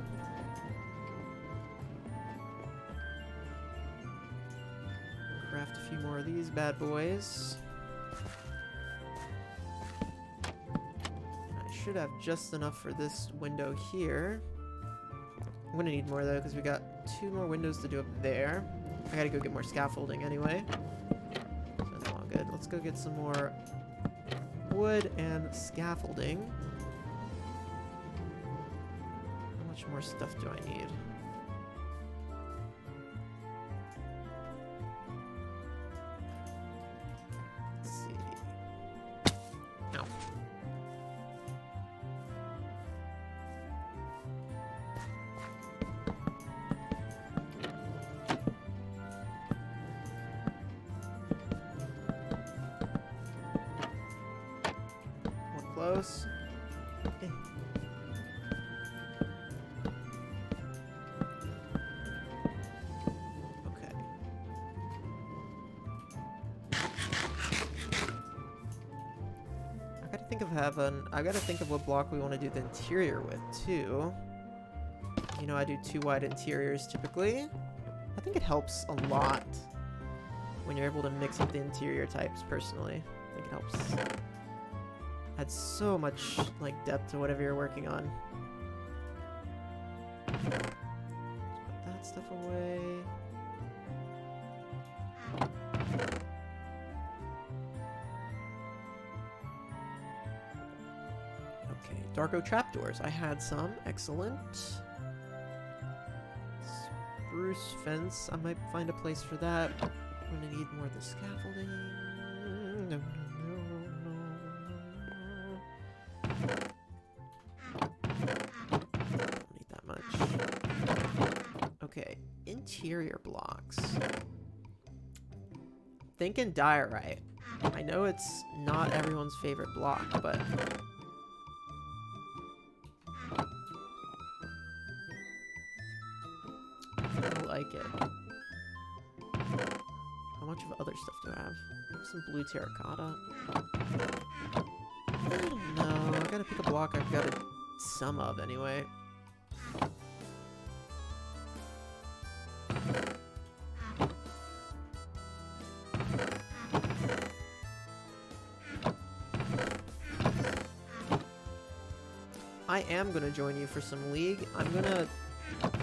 S1: Craft a few more of these bad boys. I should have just enough for this window here. I'm gonna need more though, because we got 2 more windows to do up there. I gotta go get more scaffolding anyway. So that's all good. Let's go get some more wood and scaffolding. How much more stuff do I need? Close. Okay. Okay. I gotta think of what block we want to do the interior with too. You know, I do 2 wide interiors typically. I think it helps a lot when you're able to mix up the interior types personally. I think it helps. Adds so much like depth to whatever you're working on. Put that stuff away. Okay, Darko trapdoors. I had some. Excellent. Spruce fence. I might find a place for that. I'm gonna need more of the scaffolding. No, no, no, no. Don't need that much. Okay, interior blocks. Thinking diorite. I know it's not everyone's favorite block, but I like it. How much of other stuff do I have? Some blue terracotta. I don't know. I gotta pick a block I've got some of anyway. I am gonna join you for some League. I'm gonna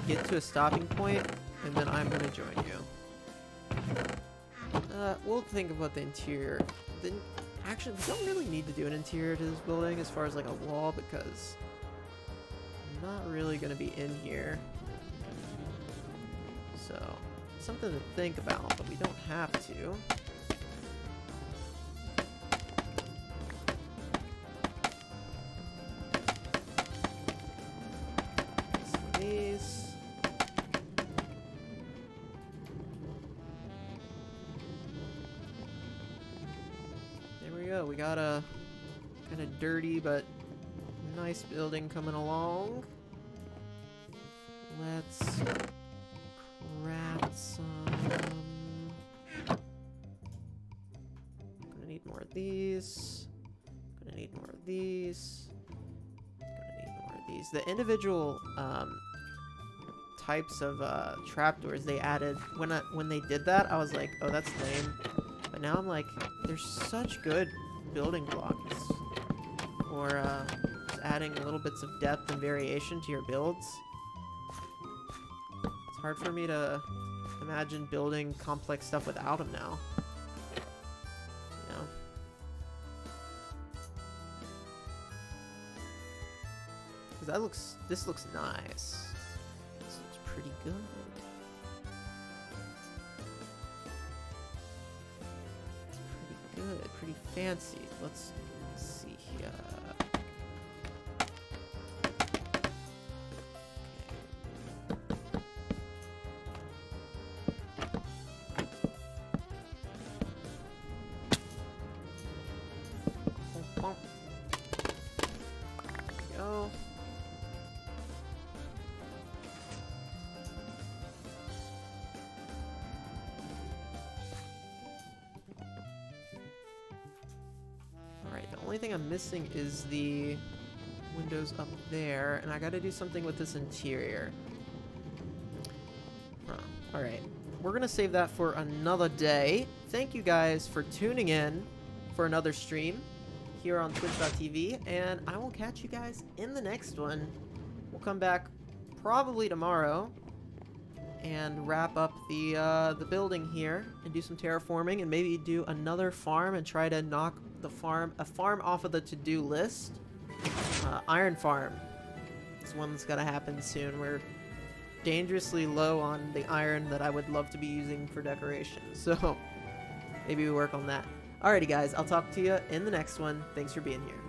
S1: get to a stopping point, and then I'm gonna join you. We'll think about the interior. Actually, we don't really need to do an interior to this building as far as like a wall, because I'm not really gonna be in here. So, something to think about, but we don't have to. We got a kind of dirty but nice building coming along. Let's craft some. Gonna need more of these. Gonna need more of these. Gonna need more of these. The individual types of trapdoors they added, when they did that, I was like, oh, that's lame. But now I'm like, there's such good building blocks for just adding little bits of depth and variation to your builds. It's hard for me to imagine building complex stuff without them now. You know? Because this looks nice. This looks pretty good. Good, pretty fancy. Let's see here. Okay. There we go. The only thing I'm missing is the windows up there, and I gotta do something with this interior. Alright, we're gonna save that for another day. Thank you guys for tuning in for another stream here on Twitch.tv, and I will catch you guys in the next one. We'll come back probably tomorrow and wrap up the building here and do some terraforming, and maybe do another farm and try to knock a farm off of the to-do list. Iron farm is one that's gotta happen soon. We're dangerously low on the iron that I would love to be using for decoration, so maybe we work on that. Alrighty guys, I'll talk to you in the next one. Thanks for being here.